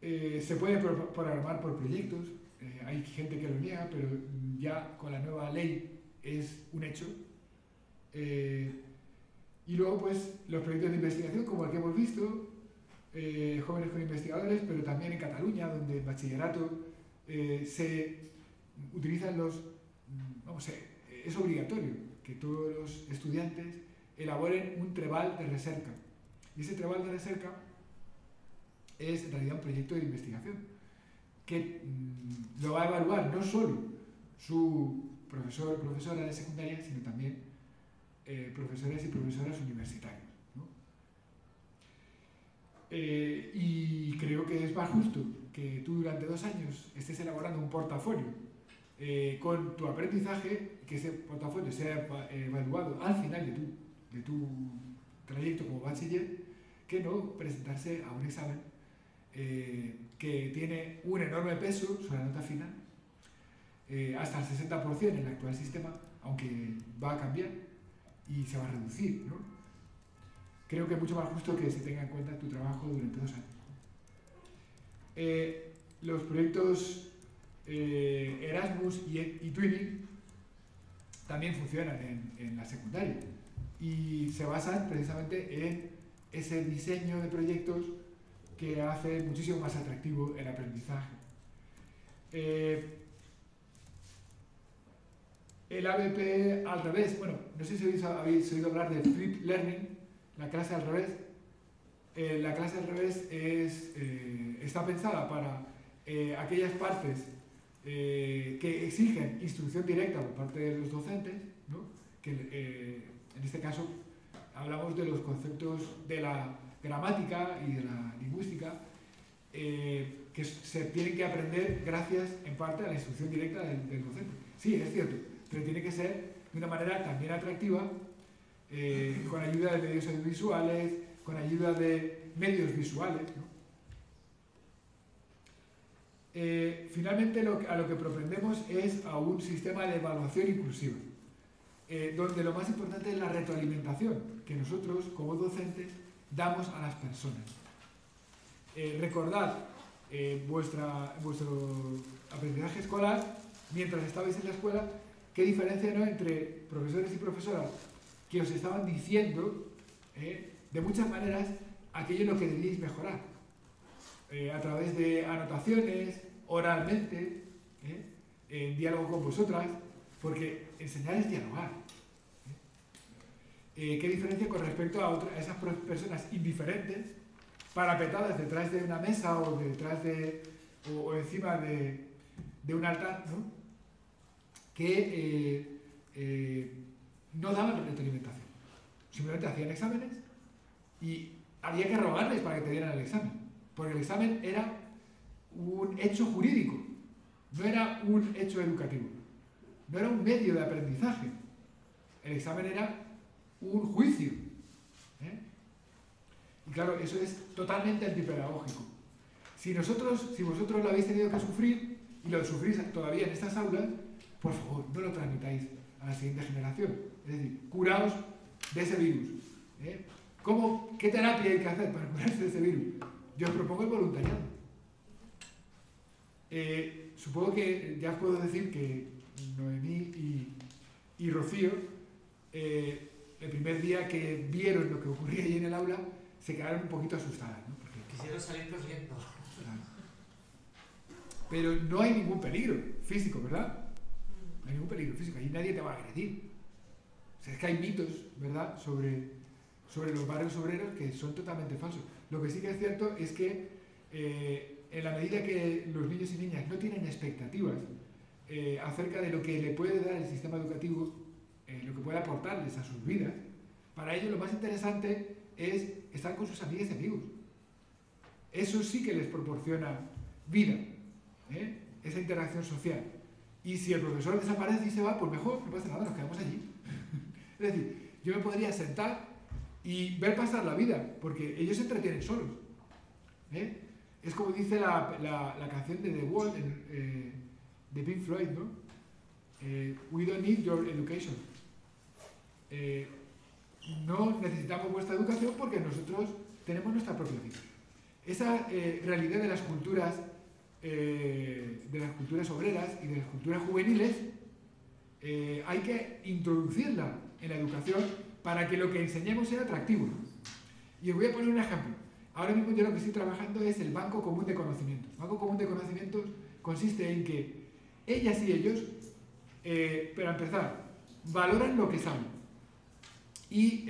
Se puede programar por proyectos, hay gente que lo niega, pero ya con la nueva ley es un hecho. Y luego, pues, los proyectos de investigación, como el que hemos visto, Jóvenes con Investigadores, pero también en Cataluña, donde en bachillerato se utilizan los... Vamos, es obligatorio que todos los estudiantes elaboren un treball de recerca. Y ese treball de recerca es en realidad un proyecto de investigación que lo va a evaluar no solo su profesor o profesora de secundaria, sino también profesores y profesoras universitarios, ¿no? Y creo que es más justo que tú durante 2 años estés elaborando un portafolio con tu aprendizaje, que ese portafolio sea evaluado al final de tu trayecto como bachiller, que no presentarse a un examen que tiene un enorme peso sobre la nota final, hasta el 60% en el actual sistema, aunque va a cambiar y se va a reducir, ¿no? Creo que es mucho más justo que se tenga en cuenta tu trabajo durante 2 años. Los proyectos Erasmus y Twinning también funcionan en la secundaria y se basan precisamente en ese diseño de proyectos que hace muchísimo más atractivo el aprendizaje. El ABP al revés, bueno, no sé si habéis oído hablar de Flip Learning, la clase al revés. La clase al revés está pensada para aquellas partes que exigen instrucción directa por parte de los docentes, ¿no? Que en este caso hablamos de los conceptos de la gramática y de la lingüística que se tienen que aprender gracias en parte a la instrucción directa del docente. Sí, es cierto, pero tiene que ser de una manera también atractiva, con ayuda de medios audiovisuales, con ayuda de medios visuales, ¿no? Finalmente a lo que propendemos es a un sistema de evaluación inclusiva, donde lo más importante es la retroalimentación que nosotros como docentes damos a las personas. Recordad vuestro aprendizaje escolar, mientras estabais en la escuela, qué diferencia, ¿no?, entre profesores y profesoras que os estaban diciendo de muchas maneras aquello en lo que debíais mejorar, a través de anotaciones, oralmente, en diálogo con vosotras, porque enseñar es dialogar. ¿Qué diferencia con respecto a esas personas indiferentes, parapetadas detrás de una mesa o detrás o encima de un altar, ¿no?, que no daban retroalimentación, simplemente hacían exámenes y había que rogarles para que te dieran el examen, porque el examen era un hecho jurídico, no era un hecho educativo, no era un medio de aprendizaje. El examen era un juicio, y claro, eso es totalmente antipedagógico. Si vosotros lo habéis tenido que sufrir y lo sufrís todavía en estas aulas, por favor, no lo transmitáis a la siguiente generación. Es decir, curaos de ese virus. ¿Qué terapia hay que hacer para curarse de ese virus? Yo os propongo el voluntariado. Supongo que ya os puedo decir que Noemí y Rocío, el primer día que vieron lo que ocurría allí en el aula, se quedaron un poquito asustadas, ¿no? Porque, quisieron salir corriendo. Claro. Pero no hay ningún peligro físico, ¿verdad? No hay ningún peligro físico, ahí nadie te va a agredir. O sea, es que hay mitos, ¿verdad?, sobre los barrios obreros que son totalmente falsos. Lo que sí que es cierto es que en la medida que los niños y niñas no tienen expectativas acerca de lo que le puede dar el sistema educativo, lo que puede aportarles a sus vidas, para ellos lo más interesante es estar con sus amigas y amigos. Eso sí que les proporciona vida, esa interacción social. Y si el profesor desaparece y se va, pues mejor, no pasa nada, nos quedamos allí. Es decir, yo me podría sentar y ver pasar la vida, porque ellos se entretienen solos. Es como dice la canción de The Wall de Pink Floyd, ¿no? We don't need your education. No necesitamos vuestra educación porque nosotros tenemos nuestra propia vida. Esa realidad de las culturas obreras y de las culturas juveniles hay que introducirla en la educación para que lo que enseñemos sea atractivo. Y os voy a poner un ejemplo. Ahora mismo yo lo que estoy trabajando es el Banco Común de Conocimientos. El Banco Común de Conocimientos consiste en que ellas y ellos, para empezar, valoran lo que saben y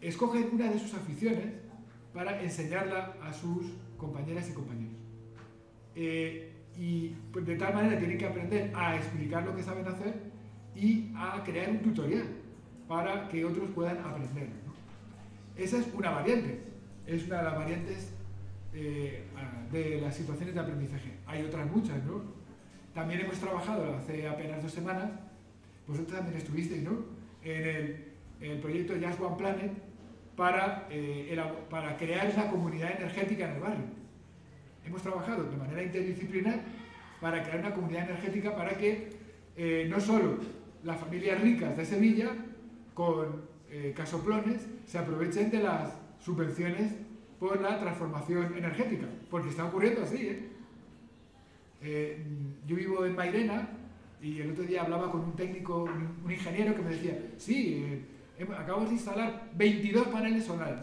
escogen una de sus aficiones para enseñarla a sus compañeras y compañeros. Y pues, de tal manera tienen que aprender a explicar lo que saben hacer y a crear un tutorial para que otros puedan aprender, ¿no? Esa es una variante, es una de las variantes de las situaciones de aprendizaje. Hay otras muchas, ¿no? También hemos trabajado hace apenas 2 semanas, vosotros también estuvisteis, ¿no? En el proyecto Just One Planet para crear esa comunidad energética en el barrio. Hemos trabajado de manera interdisciplinar para crear una comunidad energética para que no solo las familias ricas de Sevilla con casoplones se aprovechen de las subvenciones por la transformación energética, porque está ocurriendo así, yo vivo en Mairena y el otro día hablaba con un técnico, un ingeniero que me decía, sí, acabamos de instalar 22 paneles solares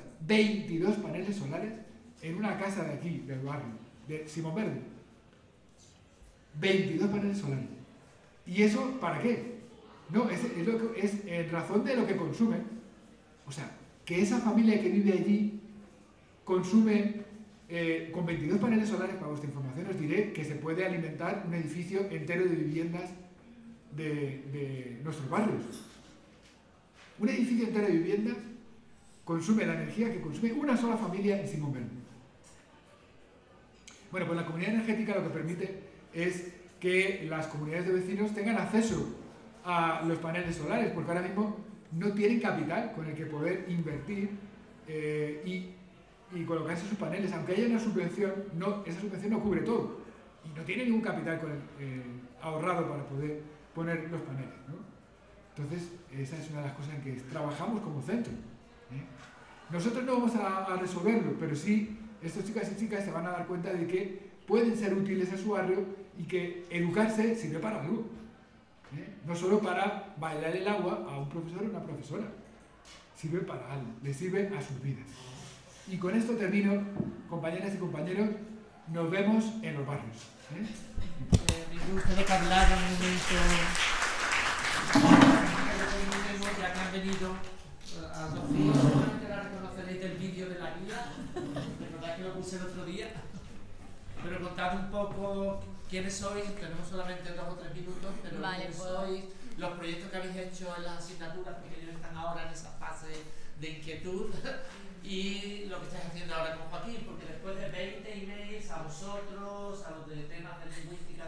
en una casa de aquí, del barrio, de Simón Verde. 22 paneles solares. ¿Y eso para qué? No, es en razón de lo que consumen. O sea, que esa familia que vive allí consume, con 22 paneles solares, para vuestra información os diré que se puede alimentar un edificio entero de viviendas de nuestros barrios. Un edificio entero de viviendas consume la energía que consume una sola familia en Simón Verde. Bueno, pues la comunidad energética lo que permite es que las comunidades de vecinos tengan acceso a los paneles solares, porque ahora mismo no tienen capital con el que poder invertir y colocarse sus paneles. Aunque haya una subvención, esa subvención no cubre todo y no tiene ningún capital ahorrado para poder poner los paneles, ¿no? Entonces, esa es una de las cosas en que trabajamos como centro, Nosotros no vamos a resolverlo, pero sí estos chicas y chicas se van a dar cuenta de que pueden ser útiles a su barrio y que educarse sirve para algo, no solo para bailar el agua a un profesor o una profesora, sirve para algo, le sirve a sus vidas. Y con esto termino, compañeras y compañeros, nos vemos en los barrios. Me gustaría que hablaran un momento, ya que han venido a Sofía, seguramente la reconoceréis del vídeo de la guía, recordad que lo puse el otro día, pero contad un poco quiénes sois, tenemos solamente 2 o 3 minutos, pero vale, quiénes sois, los proyectos que habéis hecho en las asignaturas, porque ellos están ahora en esa fase de inquietud, y lo que estáis haciendo ahora con Joaquín, porque después de 20 emails a vosotros, a los de temas de lingüística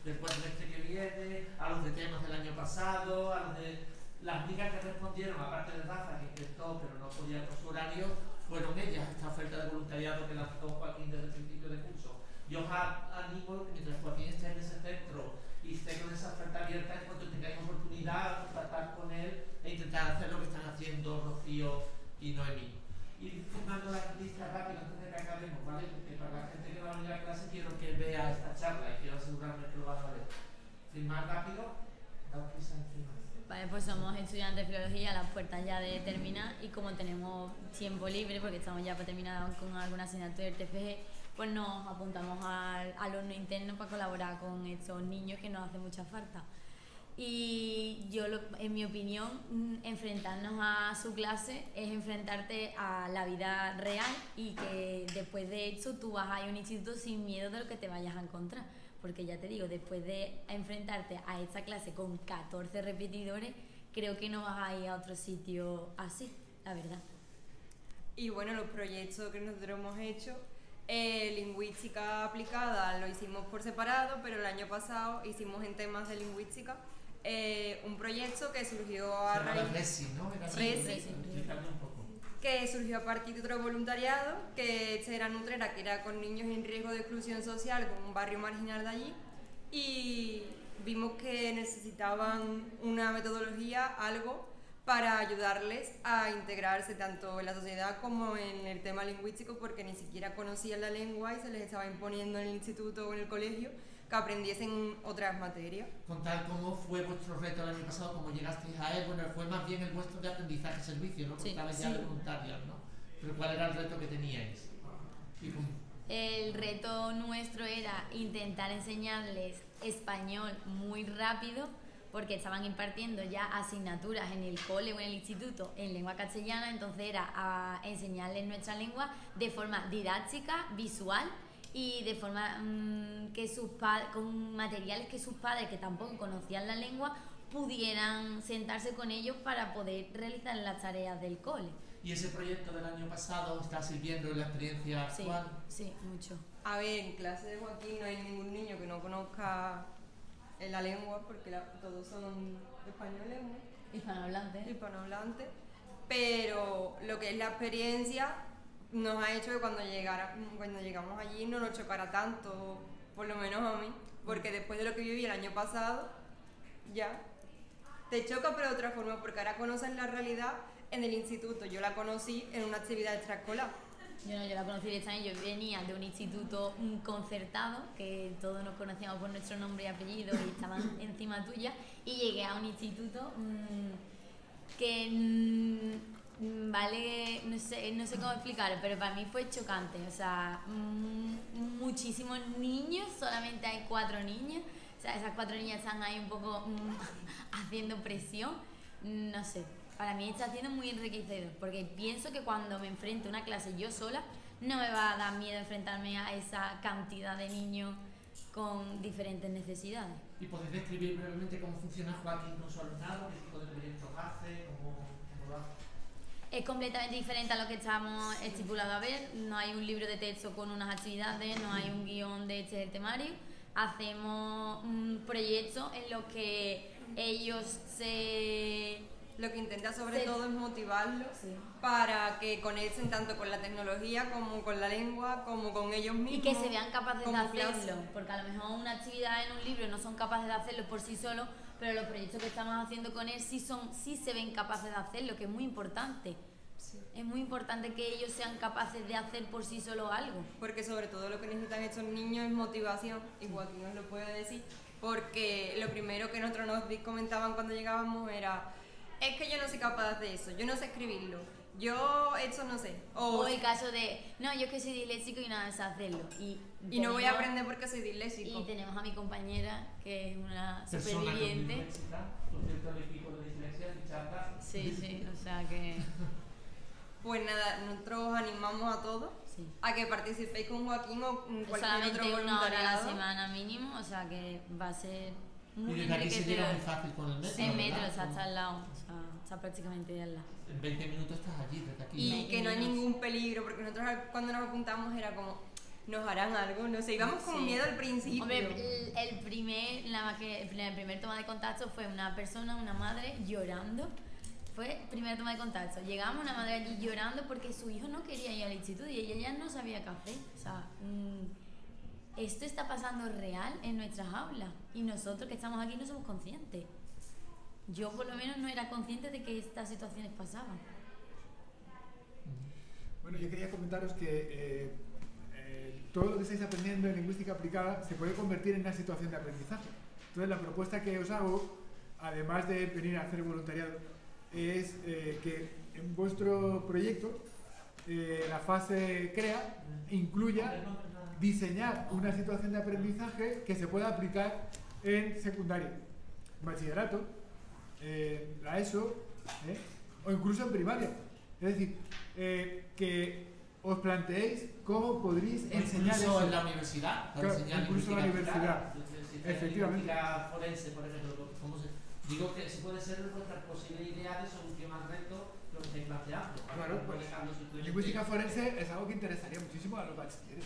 del cuatrimestre que viene, a los de temas del año pasado, a los de las amigas que respondieron, aparte de Rafa, que intentó pero no podía por su horario, fueron ellas, esta oferta de voluntariado que lanzó Joaquín desde el principio de curso. Yo os animo que mientras Joaquín esté en ese centro y esté con esa oferta abierta, en cuanto tengáis oportunidad, contactar con él e intentar hacer lo que están haciendo Rocío y Noemí. Y firmando las listas rápidas antes de que acabemos, ¿vale? Porque para la gente que va a venir a clase quiero que vea esta charla y quiero asegurarme que lo van a ver. Firmar rápido, daos prisa en firmar. Vale, pues somos estudiantes de filología, a las puertas ya de terminar, y como tenemos tiempo libre, porque estamos ya para terminar con alguna asignatura del TFG, pues nos apuntamos al alumno interno para colaborar con estos niños que nos hace mucha falta. Y yo, en mi opinión, enfrentarnos a su clase es enfrentarte a la vida real y que después de eso tú vas a ir a un instituto sin miedo de lo que te vayas a encontrar. Porque ya te digo, después de enfrentarte a esta clase con 14 repetidores, creo que no vas a ir a otro sitio así, la verdad. Y bueno, los proyectos que nosotros hemos hecho, lingüística aplicada lo hicimos por separado, pero el año pasado hicimos en temas de lingüística un proyecto que surgió a raíz... Resi, ¿no? Resi. que surgió a partir de otro voluntariado, que este era en Utrera, que era con niños en riesgo de exclusión social, con un barrio marginal de allí, y vimos que necesitaban una metodología, algo para ayudarles a integrarse tanto en la sociedad como en el tema lingüístico, porque ni siquiera conocían la lengua y se les estaba imponiendo en el instituto o en el colegio que aprendiesen otras materias. Contar cómo fue vuestro reto el año pasado, cómo llegasteis a él. Bueno, fue más bien el vuestro de aprendizaje-servicio, ¿no? Porque estabais ya de voluntarios, ¿no? Pero ¿cuál era el reto que teníais? El reto nuestro era intentar enseñarles español muy rápido, porque estaban impartiendo ya asignaturas en el cole o en el instituto en lengua castellana, entonces era a enseñarles nuestra lengua de forma didáctica, visual y de forma que sus padres, con materiales que sus padres, que tampoco conocían la lengua, pudieran sentarse con ellos para poder realizar las tareas del cole. ¿Y ese proyecto del año pasado está sirviendo en la experiencia actual? Sí, mucho. A ver, en clase de Joaquín no hay ningún niño que no conozca la lengua, porque todos son españoles, ¿no? Hispanohablantes. Pero lo que es la experiencia nos ha hecho que cuando llegamos allí no nos chocara tanto, por lo menos a mí, porque después de lo que viví el año pasado, ya te choca, pero de otra forma, porque ahora conoces la realidad en el instituto. Yo la conocí en una actividad extraescolar. Yo la conocí directamente. Yo venía de un instituto concertado, que todos nos conocíamos por nuestro nombre y apellido y estaban encima tuya, y llegué a un instituto que vale, no sé cómo explicar, pero para mí fue chocante. O sea, muchísimos niños, solamente hay 4 niñas. O sea, esas 4 niñas están ahí un poco haciendo presión. No sé, para mí está siendo muy enriquecedor, porque pienso que cuando me enfrento a una clase yo sola, no me va a dar miedo enfrentarme a esa cantidad de niños con diferentes necesidades. ¿Y podéis describir brevemente cómo funciona Joaquín con su alumnado? ¿Qué tipo de proyectos hace? ¿Cómo lo hace? Es completamente diferente a lo que estamos estipulados a ver. No hay un libro de texto con unas actividades, no hay un guión de este es el temario. Hacemos un proyecto en lo que ellos Lo que intenta sobre todo es motivarlos para que conecten tanto con la tecnología como con la lengua, como con ellos mismos. Y que se vean capaces de hacerlo, clase. porque a lo mejor una actividad en un libro no son capaces de hacerlo por sí solos, pero los proyectos que estamos haciendo con él sí se ven capaces de hacerlo, que es muy importante. Sí. Es muy importante que ellos sean capaces de hacer por sí solos algo. Porque sobre todo lo que necesitan estos niños es motivación, y Joaquín nos lo puede decir, porque lo primero que nosotros nos comentaban cuando llegábamos era: es que yo no soy capaz de hacer eso, yo no sé escribirlo, yo eso no sé. O el caso de, no, yo es que soy disléxico y nada sé hacerlo. Y no voy a aprender porque soy disléxico. Y tenemos a mi compañera, que es una superviviente. Sí, o sea que... Pues nada, nosotros animamos a todos a que participéis con Joaquín o cualquier solamente otro voluntariado. 1 hora a la semana mínimo, o sea que va a ser muy enriquecedor. Y desde aquí se llega muy fácil con el metro. El metro está al lado, o sea, está prácticamente al lado. En 20 minutos estás allí, desde aquí. Y que no hay ningún peligro, porque nosotros cuando nos apuntamos era como, nos harán algo, no sé, íbamos con miedo al principio. Hombre, el primer toma de contacto fue una persona, una madre, llorando. Fue primera toma de contacto. Llegamos, una madre allí llorando porque su hijo no quería ir al instituto y ella ya no sabía qué hacer. O sea, esto está pasando real en nuestras aulas y nosotros que estamos aquí no somos conscientes. Yo por lo menos no era consciente de que estas situaciones pasaban. Bueno, yo quería comentaros que todo lo que estáis aprendiendo en lingüística aplicada se puede convertir en una situación de aprendizaje. Entonces la propuesta que os hago, además de venir a hacer voluntariado, es que en vuestro proyecto la fase CREA incluya diseñar una situación de aprendizaje que se pueda aplicar en secundaria, bachillerato, la ESO o incluso en primaria. Es decir, que os planteéis cómo podréis enseñar incluso eso. En la universidad, para claro, enseñar incluso en la universidad. Efectivamente. Forense, por ejemplo, digo que si puede ser vuestra posible idea de solución al reto lo que estáis planteando. Claro, pues, lingüística forense es algo que interesaría muchísimo a los bachilleres.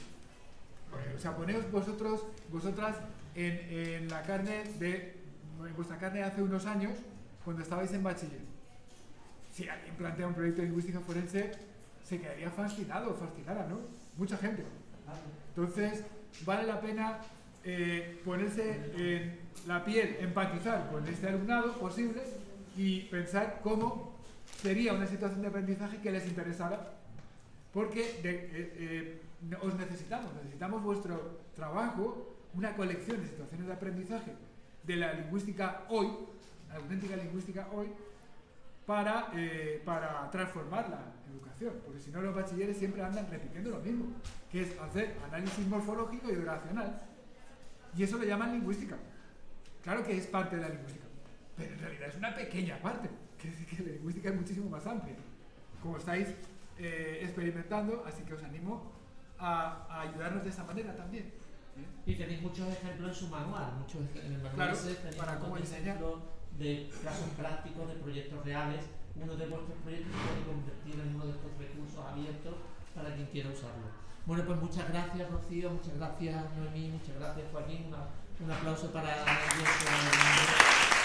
O sea, poneos vosotras en la carne en vuestra carne hace unos años, cuando estabais en bachiller. si alguien plantea un proyecto de lingüística forense, se quedaría fascinado o fascinada, ¿no? Mucha gente. Entonces, vale la pena ponerse en la piel, empatizar con este alumnado posible y pensar cómo sería una situación de aprendizaje que les interesara, porque os necesitamos vuestro trabajo, una colección de situaciones de aprendizaje de la lingüística hoy, la auténtica lingüística hoy, para transformar la educación, porque si no los bachilleres siempre andan repitiendo lo mismo, que es hacer análisis morfológico y oracional, y eso lo llaman lingüística. Claro que es parte de la lingüística, pero en realidad es una pequeña parte, que la lingüística es muchísimo más amplia, como estáis experimentando, así que os animo a ayudarnos de esa manera también. Y tenéis muchos ejemplos en su manual, en el manual claro, tenéis para cómo enseñar de casos prácticos, de proyectos reales. Uno de vuestros proyectos se puede convertir en uno de estos recursos abiertos para quien quiera usarlo. Bueno, pues muchas gracias, Rocío, muchas gracias, Noemí, muchas gracias, Joaquín. Un aplauso para ellos.